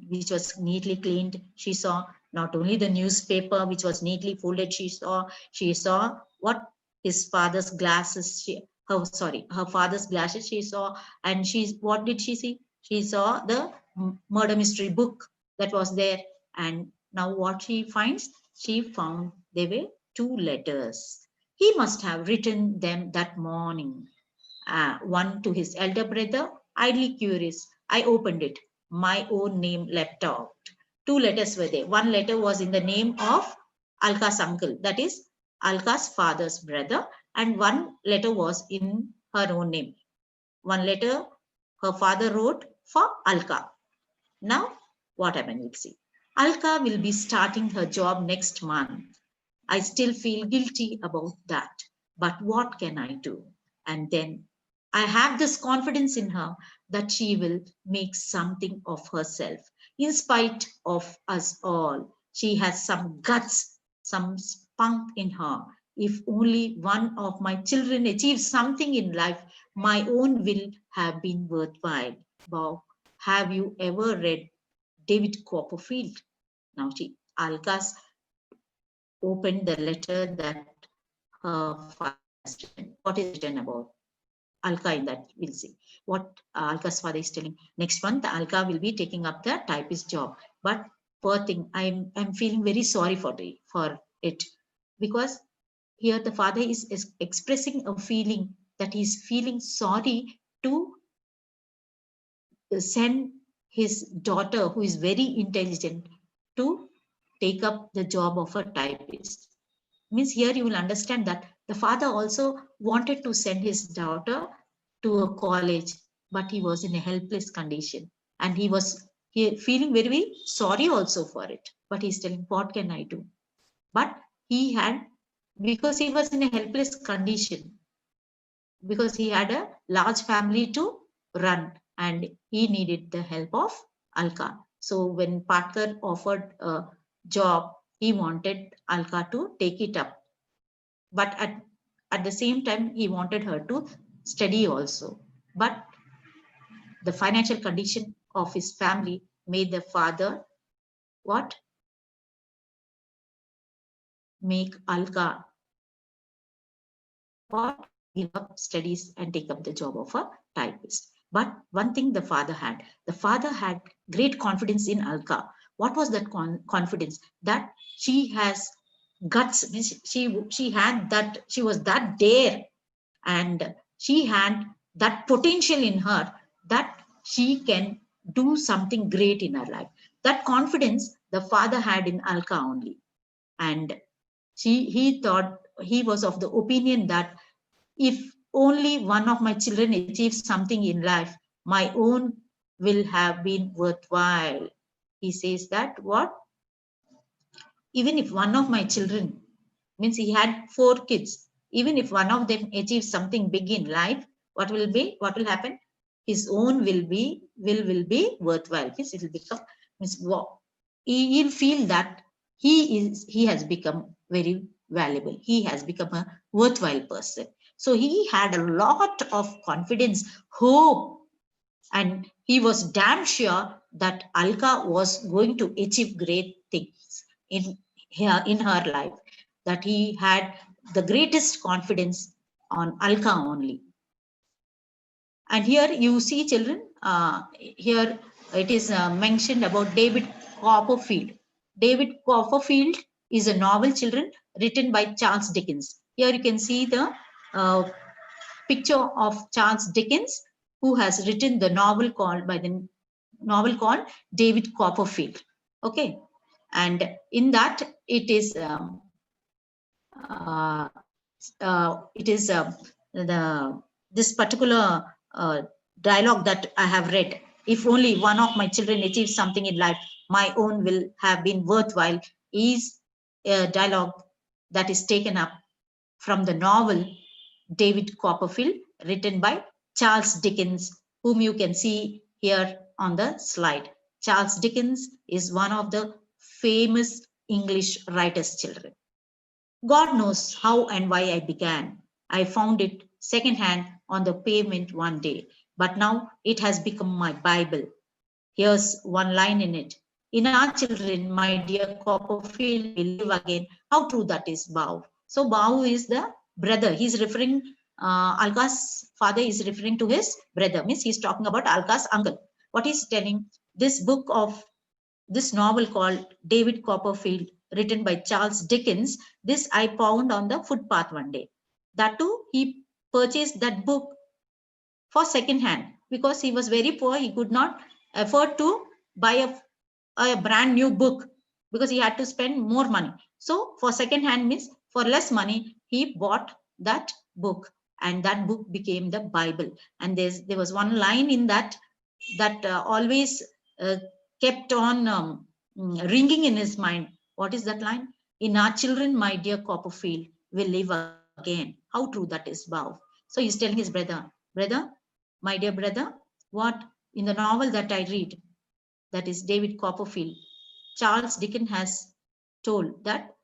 [SPEAKER 3] which was neatly cleaned, she saw not only the newspaper, which was neatly folded, she saw what his father's glasses, her father's glasses she saw, and what did she see? She saw the murder mystery book that was there, and now what she finds? She found there were two letters. He must have written them that morning. One to his elder brother. Idly curious, I opened it. My own name leapt out. Two letters were there. One letter was in the name of Alka's uncle, that is Alka's father's brother, and one letter was in her own name. One letter her father wrote for Alka. Now, what happened? We'll see. Alka will be starting her job next month. I still feel guilty about that, but what can I do? And then I have this confidence in her that she will make something of herself. In spite of us all, she has some guts, some spunk in her. If only one of my children achieves something in life, my own will have been worthwhile. Bob, have you ever read David Copperfield? Now Alka's opened the letter that her father has written. What is written about Alka in that? We'll see. What Alka's father is telling. Next month, Alka will be taking up the typist job. But poor thing, I'm feeling very sorry for it, because here the father is expressing a feeling that he's feeling sorry to send his daughter, who is very intelligent, to take up the job of a typist. Means here you will understand that the father also wanted to send his daughter to a college, but he was in a helpless condition, and he was feeling very, very sorry also for it. But he's telling, what can I do? But he had, because he was in a helpless condition, because he had a large family to run, and he needed the help of Alka. So when Patkar offered a job, he wanted Alka to take it up. But at the same time, he wanted her to study also. But the financial condition of his family made the father what? Make Alka what? Give up studies and take up the job of a typist. But one thing the father had great confidence in Alka. What was that confidence? That she has guts. She had that, she was that dare, and she had that potential in her that she can do something great in her life. That confidence the father had in Alka only. And he thought, he was of the opinion that if only one of my children achieves something in life, my own will have been worthwhile. He says that what? Even if one of my children, means he had 4 kids, even if one of them achieves something big in life, what will happen? His own will be worthwhile. Means it will become, means he'll feel that he has become very valuable. He has become a worthwhile person. So he had a lot of confidence, hope, and he was damn sure that Alka was going to achieve great things in her life. That he had the greatest confidence on Alka only. And here you see, children, here it is mentioned about David Copperfield. David Copperfield is a novel, children, written by Charles Dickens. Here you can see the picture of Charles Dickens, who has written the novel called David Copperfield. Okay, and in that it is this particular dialogue that I have read. If only one of my children achieves something in life, my own will have been worthwhile, is a dialogue that is taken up from the novel David Copperfield, written by Charles Dickens, whom you can see here on the slide. Charles Dickens is one of the famous English writers, children. God knows how and why I began. I found it secondhand on the pavement one day, but now it has become my Bible. Here's one line in it. In our children, my dear Copperfield will live again. How true that is, Bau. So Bau is the brother. He's referring, Alka's father is referring to his brother. Means he's talking about Alka's uncle. What he's telling, this novel called David Copperfield, written by Charles Dickens, this I found on the footpath one day. That too, he purchased that book for second hand because he was very poor. He could not afford to buy a brand new book because he had to spend more money. So for second hand means for less money, he bought that book, and that book became the Bible. And there was one line in that always kept on ringing in his mind. What is that line? In our children, my dear Copperfield will live again. How true that is, Bow. So he's telling his brother, my dear brother, what in the novel that I read, that is David Copperfield, Charles Dickens has told that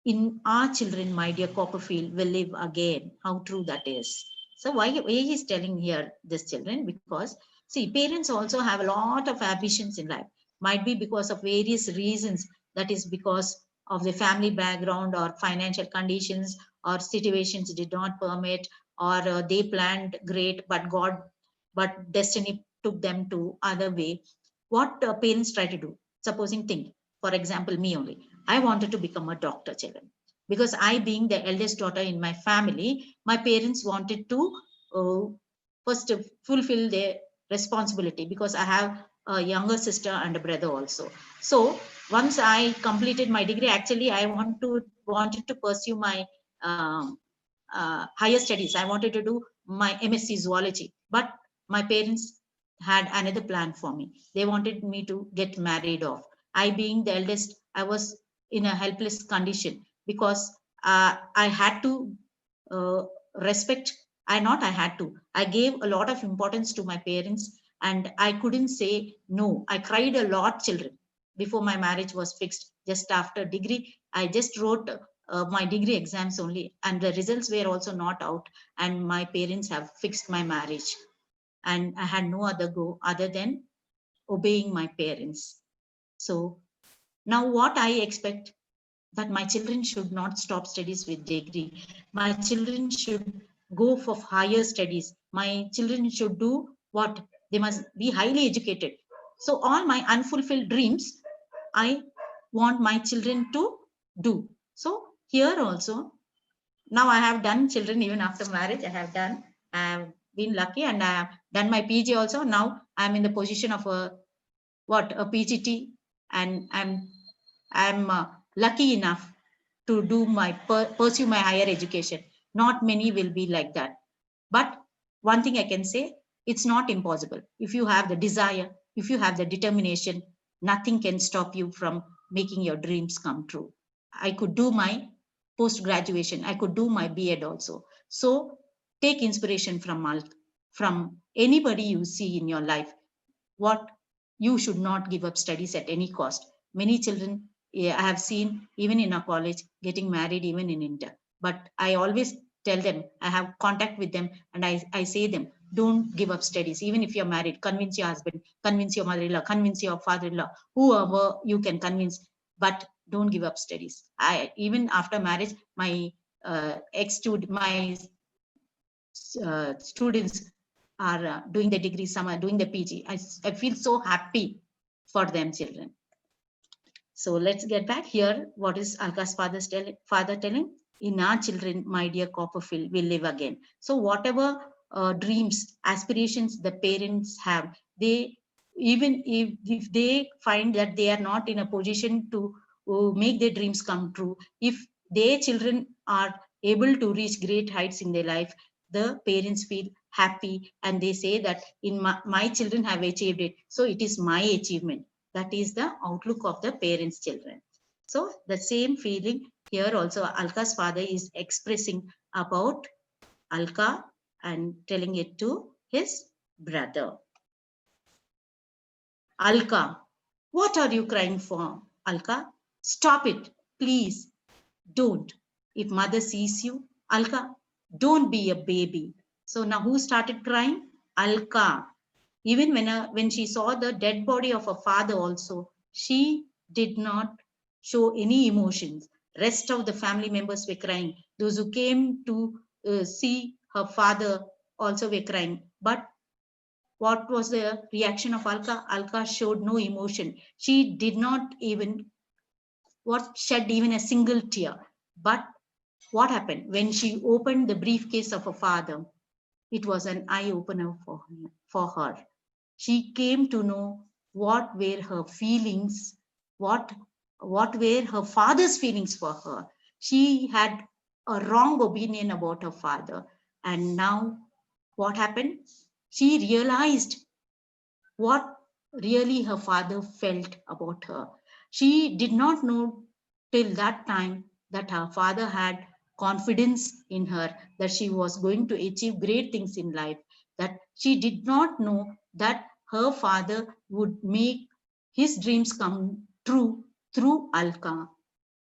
[SPEAKER 3] in our children, my dear Copperfield will live again. How true that is. So why he's telling here this, children? Because see, parents also have a lot of ambitions in life. Might be because of various reasons. That is because of the family background or financial conditions or situations did not permit, or they planned great, but destiny took them to other way. What parents try to do? Supposing think, for example, me only. I wanted to become a doctor, children, because I, being the eldest daughter in my family, my parents wanted to first fulfill their responsibility, because I have a younger sister and a brother also. So once I completed my degree, actually I wanted to pursue my higher studies. I wanted to do my MSc zoology, but my parents had another plan for me. They wanted me to get married off. I, being the eldest, I was in a helpless condition because I had to respect. I gave a lot of importance to my parents and I couldn't say no. I cried a lot, children, before my marriage was fixed. Just after degree, I just wrote my degree exams only, and the results were also not out, and my parents have fixed my marriage, and I had no other go other than obeying my parents. So now what I expect, that my children should not stop studies with degree. My children should go for higher studies. My children should do what? They must be highly educated. So all my unfulfilled dreams, I want my children to do. So here also, now I have done children even after marriage. I have been lucky, and I have done my PG also. Now I'm in the position of a PGT, and I'm lucky enough to do my pursue my higher education. Not many will be like that, but one thing I can say, it's not impossible. If you have the desire, if you have the determination, nothing can stop you from making your dreams come true. I could do my post graduation, I could do my B.Ed also. So take inspiration from anybody you see in your life. What You should not give up studies at any cost. Many children, I have seen even in our college, getting married even in India. But I always tell them, I have contact with them, and I say them, don't give up studies. Even if you're married, convince your husband, convince your mother-in-law, convince your father-in-law, whoever you can convince, but don't give up studies. I even after marriage, my students are doing the degree, some are doing the PG. I feel so happy for them, children. So let's get back here. What is Alka's father telling? In our children, my dear Copperfield, will live again. So whatever dreams, aspirations the parents have, they, even if they find that they are not in a position to make their dreams come true, if their children are able to reach great heights in their life, the parents feel happy, and they say that in my children have achieved it, so it is my achievement. That is the outlook of the parents' children. So the same feeling here also Alka's father is expressing about Alka and telling it to his brother. Alka, what are you crying for? Alka, stop it, please. Don't. If mother sees you, Alka, don't be a baby. So now who started crying? Alka. Even when she saw the dead body of her father also, she did not show any emotions. Rest of the family members were crying. Those who came to see her father also were crying. But what was the reaction of Alka? Alka showed no emotion. She did not even shed even a single tear. But what happened when she opened the briefcase of her father? It was an eye opener for her. She came to know what were her feelings, what were her father's feelings for her. She had a wrong opinion about her father, and now what happened? She realized what really her father felt about her. She did not know till that time that her father had confidence in her, that she was going to achieve great things in life, that she did not know that her father would make his dreams come true through Alka.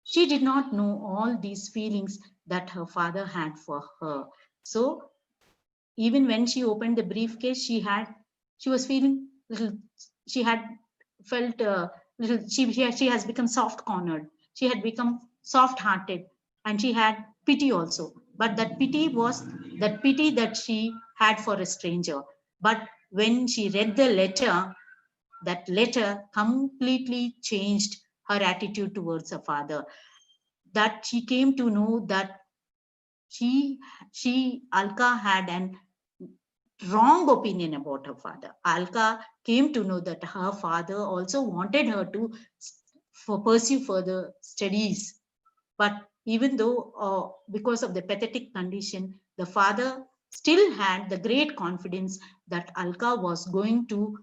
[SPEAKER 3] She did not know all these feelings that her father had for her. So even when she opened the briefcase, she was feeling little, she had felt little, she has become soft cornered, she had become soft hearted, and she had pity also. But that pity was that pity that she had for a stranger. But when she read the letter, that letter completely changed her attitude towards her father. That she came to know that Alka had an wrong opinion about her father. Alka came to know that her father also wanted her to pursue further studies. But even though, because of the pathetic condition, the father still had the great confidence that Alka was going to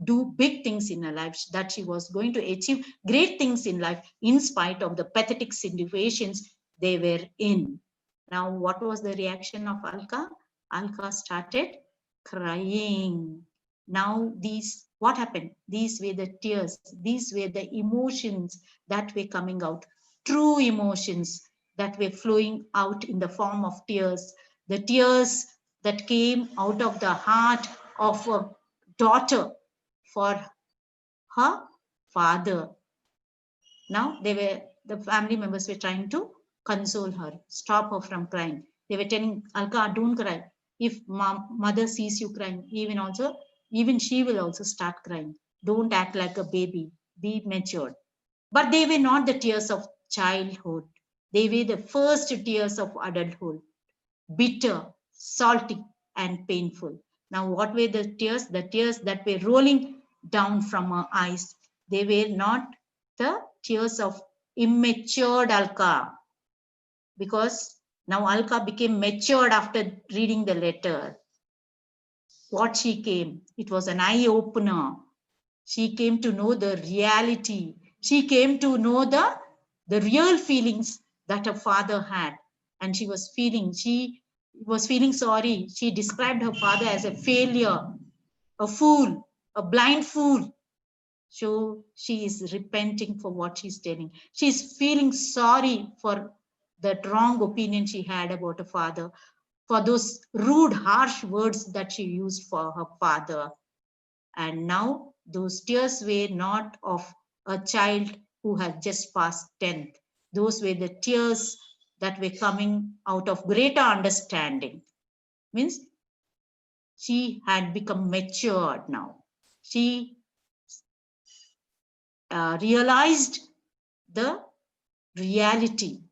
[SPEAKER 3] do big things in her life, that she was going to achieve great things in life in spite of the pathetic situations they were in. Now, what was the reaction of Alka? Alka started crying. Now what happened? These were the tears, these were the emotions that were coming out, true emotions that were flowing out in the form of tears, the tears that came out of the heart of a daughter for her father. Now the family members were trying to console her, stop her from crying. They were telling Alka, don't cry. If mother sees you crying, even she will also start crying. Don't act like a baby. Be matured. But they were not the tears of childhood. They were the first tears of adulthood, bitter, salty, and painful. Now, what were the tears? The tears that were rolling down from her eyes. They were not the tears of immature Alka, because now Alka became matured after reading the letter. What she came, it was an eye opener. She came to know the reality. She came to know the real feelings that her father had. And she was feeling sorry. She described her father as a failure, a fool, a blind fool. So she is repenting for what she's telling. She's feeling sorry for that wrong opinion she had about her father, for those rude, harsh words that she used for her father. And now those tears were not of a child who had just passed 10th. Those were the tears that were coming out of greater understanding. Means she had become matured now. She realized the reality.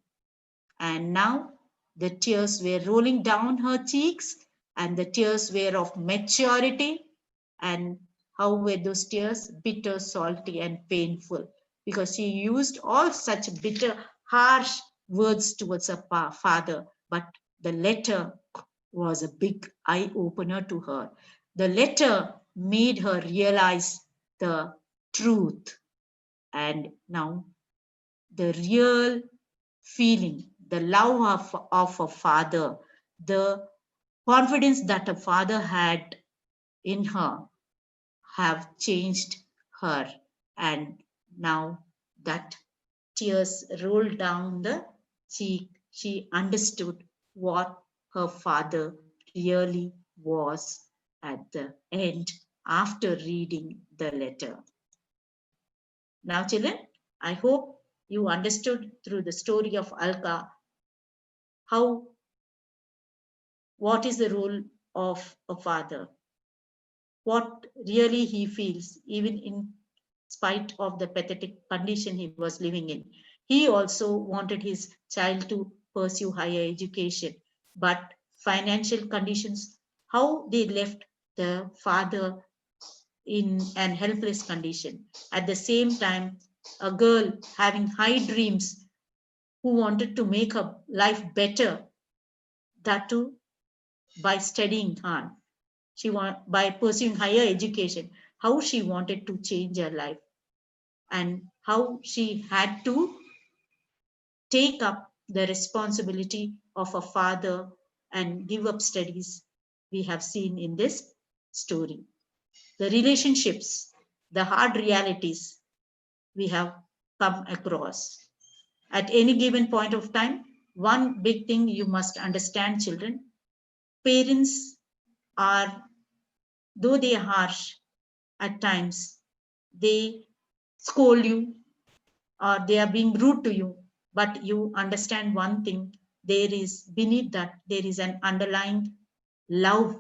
[SPEAKER 3] And now the tears were rolling down her cheeks, and the tears were of maturity. And how were those tears? Bitter, salty, and painful, because she used all such bitter, harsh words towards her father. But the letter was a big eye opener to her. The letter made her realize the truth. And now the real feeling, the love of a father, the confidence that a father had in her have changed her. And now that tears rolled down the cheek, she understood what her father really was at the end after reading the letter. Now, children, I hope you understood through the story of Alka what is the role of a father, what really he feels, even in spite of the pathetic condition he was living in. He also wanted his child to pursue higher education, but financial conditions, how they left the father in an helpless condition. At the same time, a girl having high dreams who wanted to make her life better, that too by studying hard. By pursuing higher education, how she wanted to change her life, and how she had to take up the responsibility of a father and give up studies, we have seen in this story. The relationships, the hard realities we have come across. At any given point of time, one big thing you must understand, children, parents are, though they are harsh at times, they scold you or they are being rude to you, but you understand one thing, there is beneath that, there is an underlying love.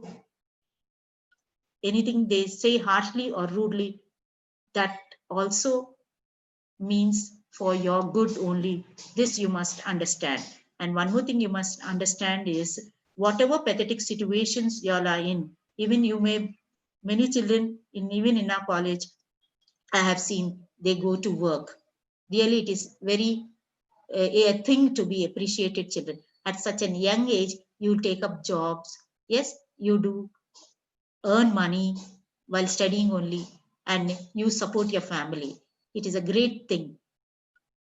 [SPEAKER 3] Anything they say harshly or rudely, that also means for your good only. This you must understand. And one more thing you must understand is, whatever pathetic situations you all are in, even you may, many children even in our college, I have seen they go to work. Really, it is very a thing to be appreciated, children. At such a young age, you take up jobs. Yes, you do earn money while studying only, and you support your family. It is a great thing.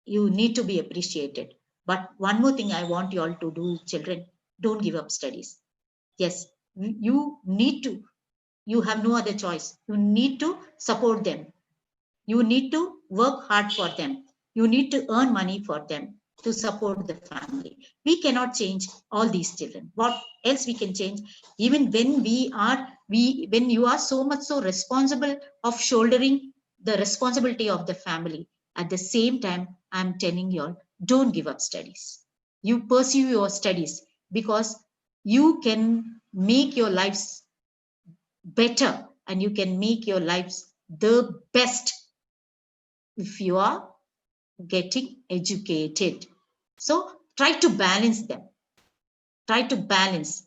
[SPEAKER 3] You need to be appreciated. But one more thing I want you all to do, children, don't give up studies. Yes, you need to You have no other choice. You need to support them. You need to work hard for them. You need to earn money for them to support the family. We cannot change all these children. What else we can change? Even when when you are so much so responsible of shouldering the responsibility of the family, at the same time, I'm telling you all, don't give up studies. You pursue your studies, because you can make your lives better and you can make your lives the best if you are getting educated. So try to balance them. Try to balance.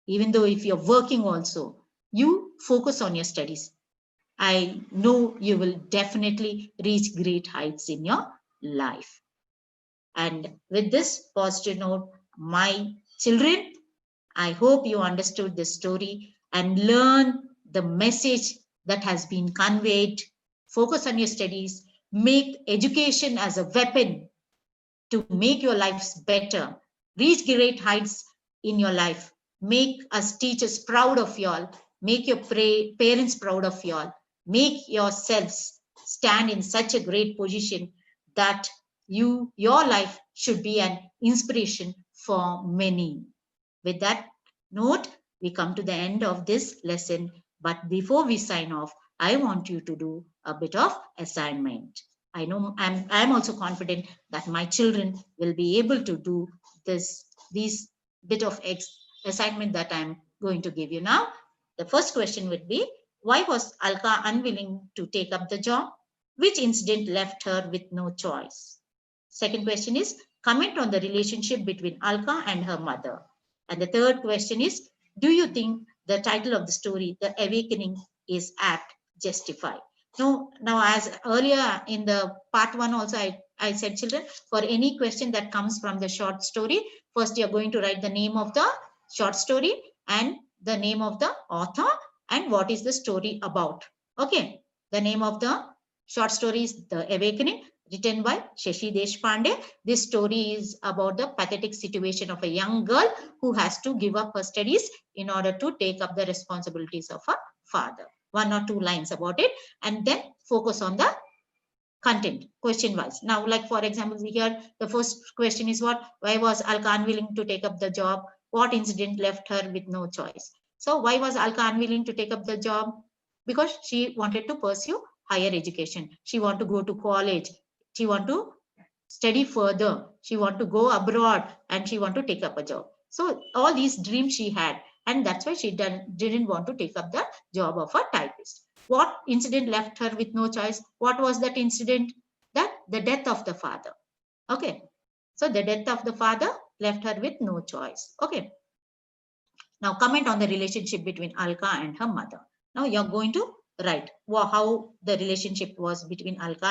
[SPEAKER 3] Even though if you're working also, you focus on your studies. I know you will definitely reach great heights in your life. And with this positive note, my children, I hope you understood this story and learn the message that has been conveyed. Focus on your studies. Make education as a weapon to make your lives better. Reach great heights in your life. Make us teachers proud of y'all. Make your parents proud of y'all. Make yourselves stand in such a great position that your life should be an inspiration for many. With that note, we come to the end of this lesson. But before we sign off, I want you to do a bit of assignment. I know I'm also confident that my children will be able to do these bit of assignment that I'm going to give you now. The first question would be, why was Alka unwilling to take up the job? Which incident left her with no choice? Second question is, comment on the relationship between Alka and her mother. And the third question is, do you think the title of the story, The Awakening, is apt, justified? Now, as earlier in the part 1 also, I said, children, for any question that comes from the short story, first you're going to write the name of the short story and the name of the author and what is the story about. Okay, the name of the short story is The Awakening, written by Shashi Deshpande. This story is about the pathetic situation of a young girl who has to give up her studies in order to take up the responsibilities of her father. 1 or 2 lines about it, and then focus on the content question wise. Now, like for example, here the first question is, why was Alka unwilling to take up the job? What incident left her with no choice? So why was Alka unwilling to take up the job? Because she wanted to pursue higher education. She wanted to go to college. She wanted to study further. She wanted to go abroad and she wanted to take up a job. So all these dreams she had, and that's why she didn't want to take up the job of a typist. What incident left her with no choice? What was that incident? The death of the father. Okay. So the death of the father left her with no choice. Okay. Now comment on the relationship between Alka and her mother. Now you're going to write how the relationship was between Alka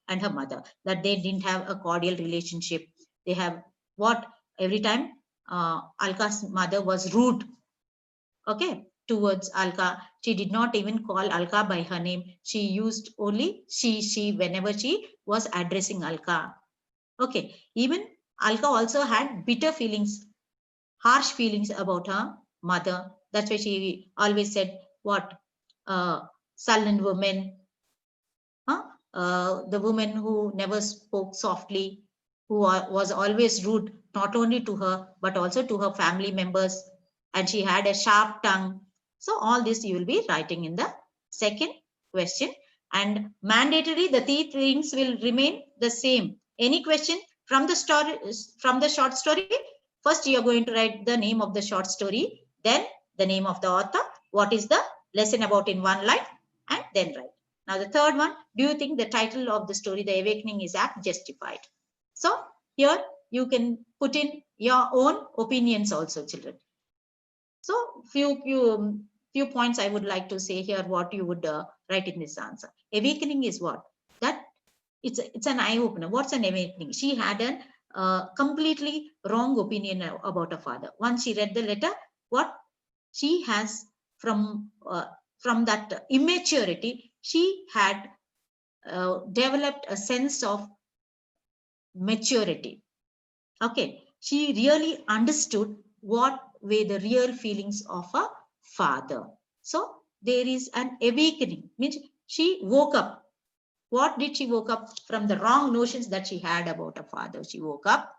[SPEAKER 3] and her mother, that they didn't have a cordial relationship. They have every time Alka's mother was rude, okay, towards Alka. She did not even call Alka by her name. She used only she whenever she was addressing Alka. Okay, even Alka also had bitter feelings, harsh feelings about her mother. That's why she always said, sullen woman, the woman who never spoke softly, who was always rude, not only to her, but also to her family members. And she had a sharp tongue. So all this you will be writing in the second question. And mandatorily, the 3 things will remain the same. Any question from the story, from the short story? First, you are going to write the name of the short story, then the name of the author, what is the lesson about in 1 line, and then write. Now, the third one, do you think the title of the story, The Awakening, is apt, justified? So here you can put in your own opinions also, children. So few points I would like to say here, what you would write in this answer. Awakening is what? That it's an eye opener. What's an awakening? She had a completely wrong opinion about her father. Once she read the letter, what she has from that immaturity, she had developed a sense of maturity. Okay, she really understood what were the real feelings of her father. So there is an awakening. Means she woke up. What did she woke up from the wrong notions that she had about her father? She woke up.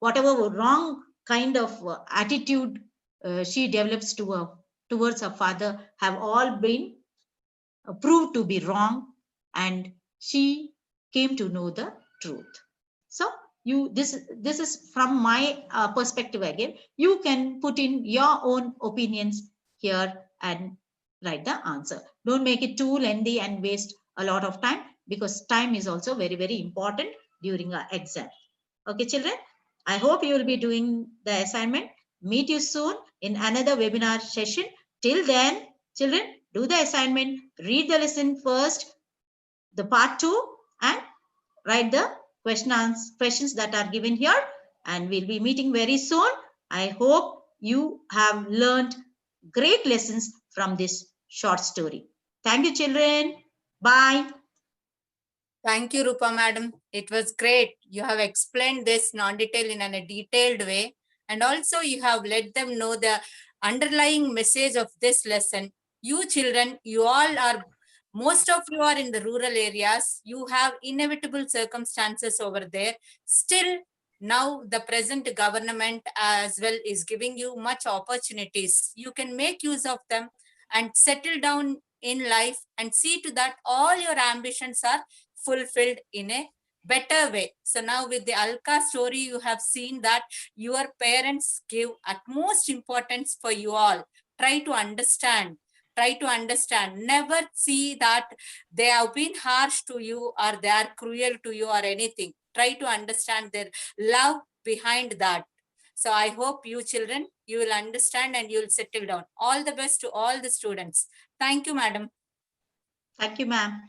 [SPEAKER 3] Whatever wrong kind of attitude she develops towards her father have all been proved to be wrong, and she came to know the truth. So this is from my perspective again. You can put in your own opinions here and write the answer. Don't make it too lengthy and waste a lot of time, because time is also very, very important during our exam. Okay, children, I hope you will be doing the assignment. Meet you soon in another webinar session. Till then, children, do the assignment, read the lesson first, the part 2, and write the questions that are given here, and we'll be meeting very soon. I hope you have learned great lessons from this short story. Thank you, children. Bye.
[SPEAKER 2] Thank you, Rupa madam. It was great. You have explained this non-detail in a detailed way. And also you have let them know the underlying message of this lesson. You children, you all are, most of you are in the rural areas. You have inevitable circumstances over there. Still, now the present government as well is giving you much opportunities. You can make use of them and settle down in life and see to that all your ambitions are fulfilled in a better way. So now with the Alka story, you have seen that your parents give utmost importance for you all. Try to understand. Try to understand. Never see that they have been harsh to you or they are cruel to you or anything. Try to understand their love behind that. So I hope you children, you will understand and you will settle down. All the best to all the students. Thank you, madam.
[SPEAKER 3] Thank you, ma'am.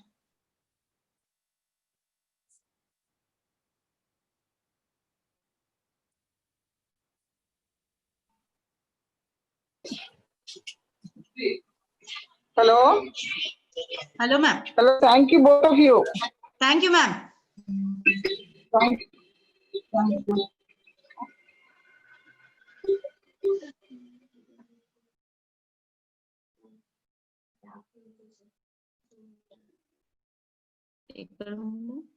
[SPEAKER 1] Hello.
[SPEAKER 3] Hello, ma'am.
[SPEAKER 1] Hello. Thank you, both of you.
[SPEAKER 3] Thank you, ma'am.
[SPEAKER 1] Thank you. Thank you.
[SPEAKER 3] Take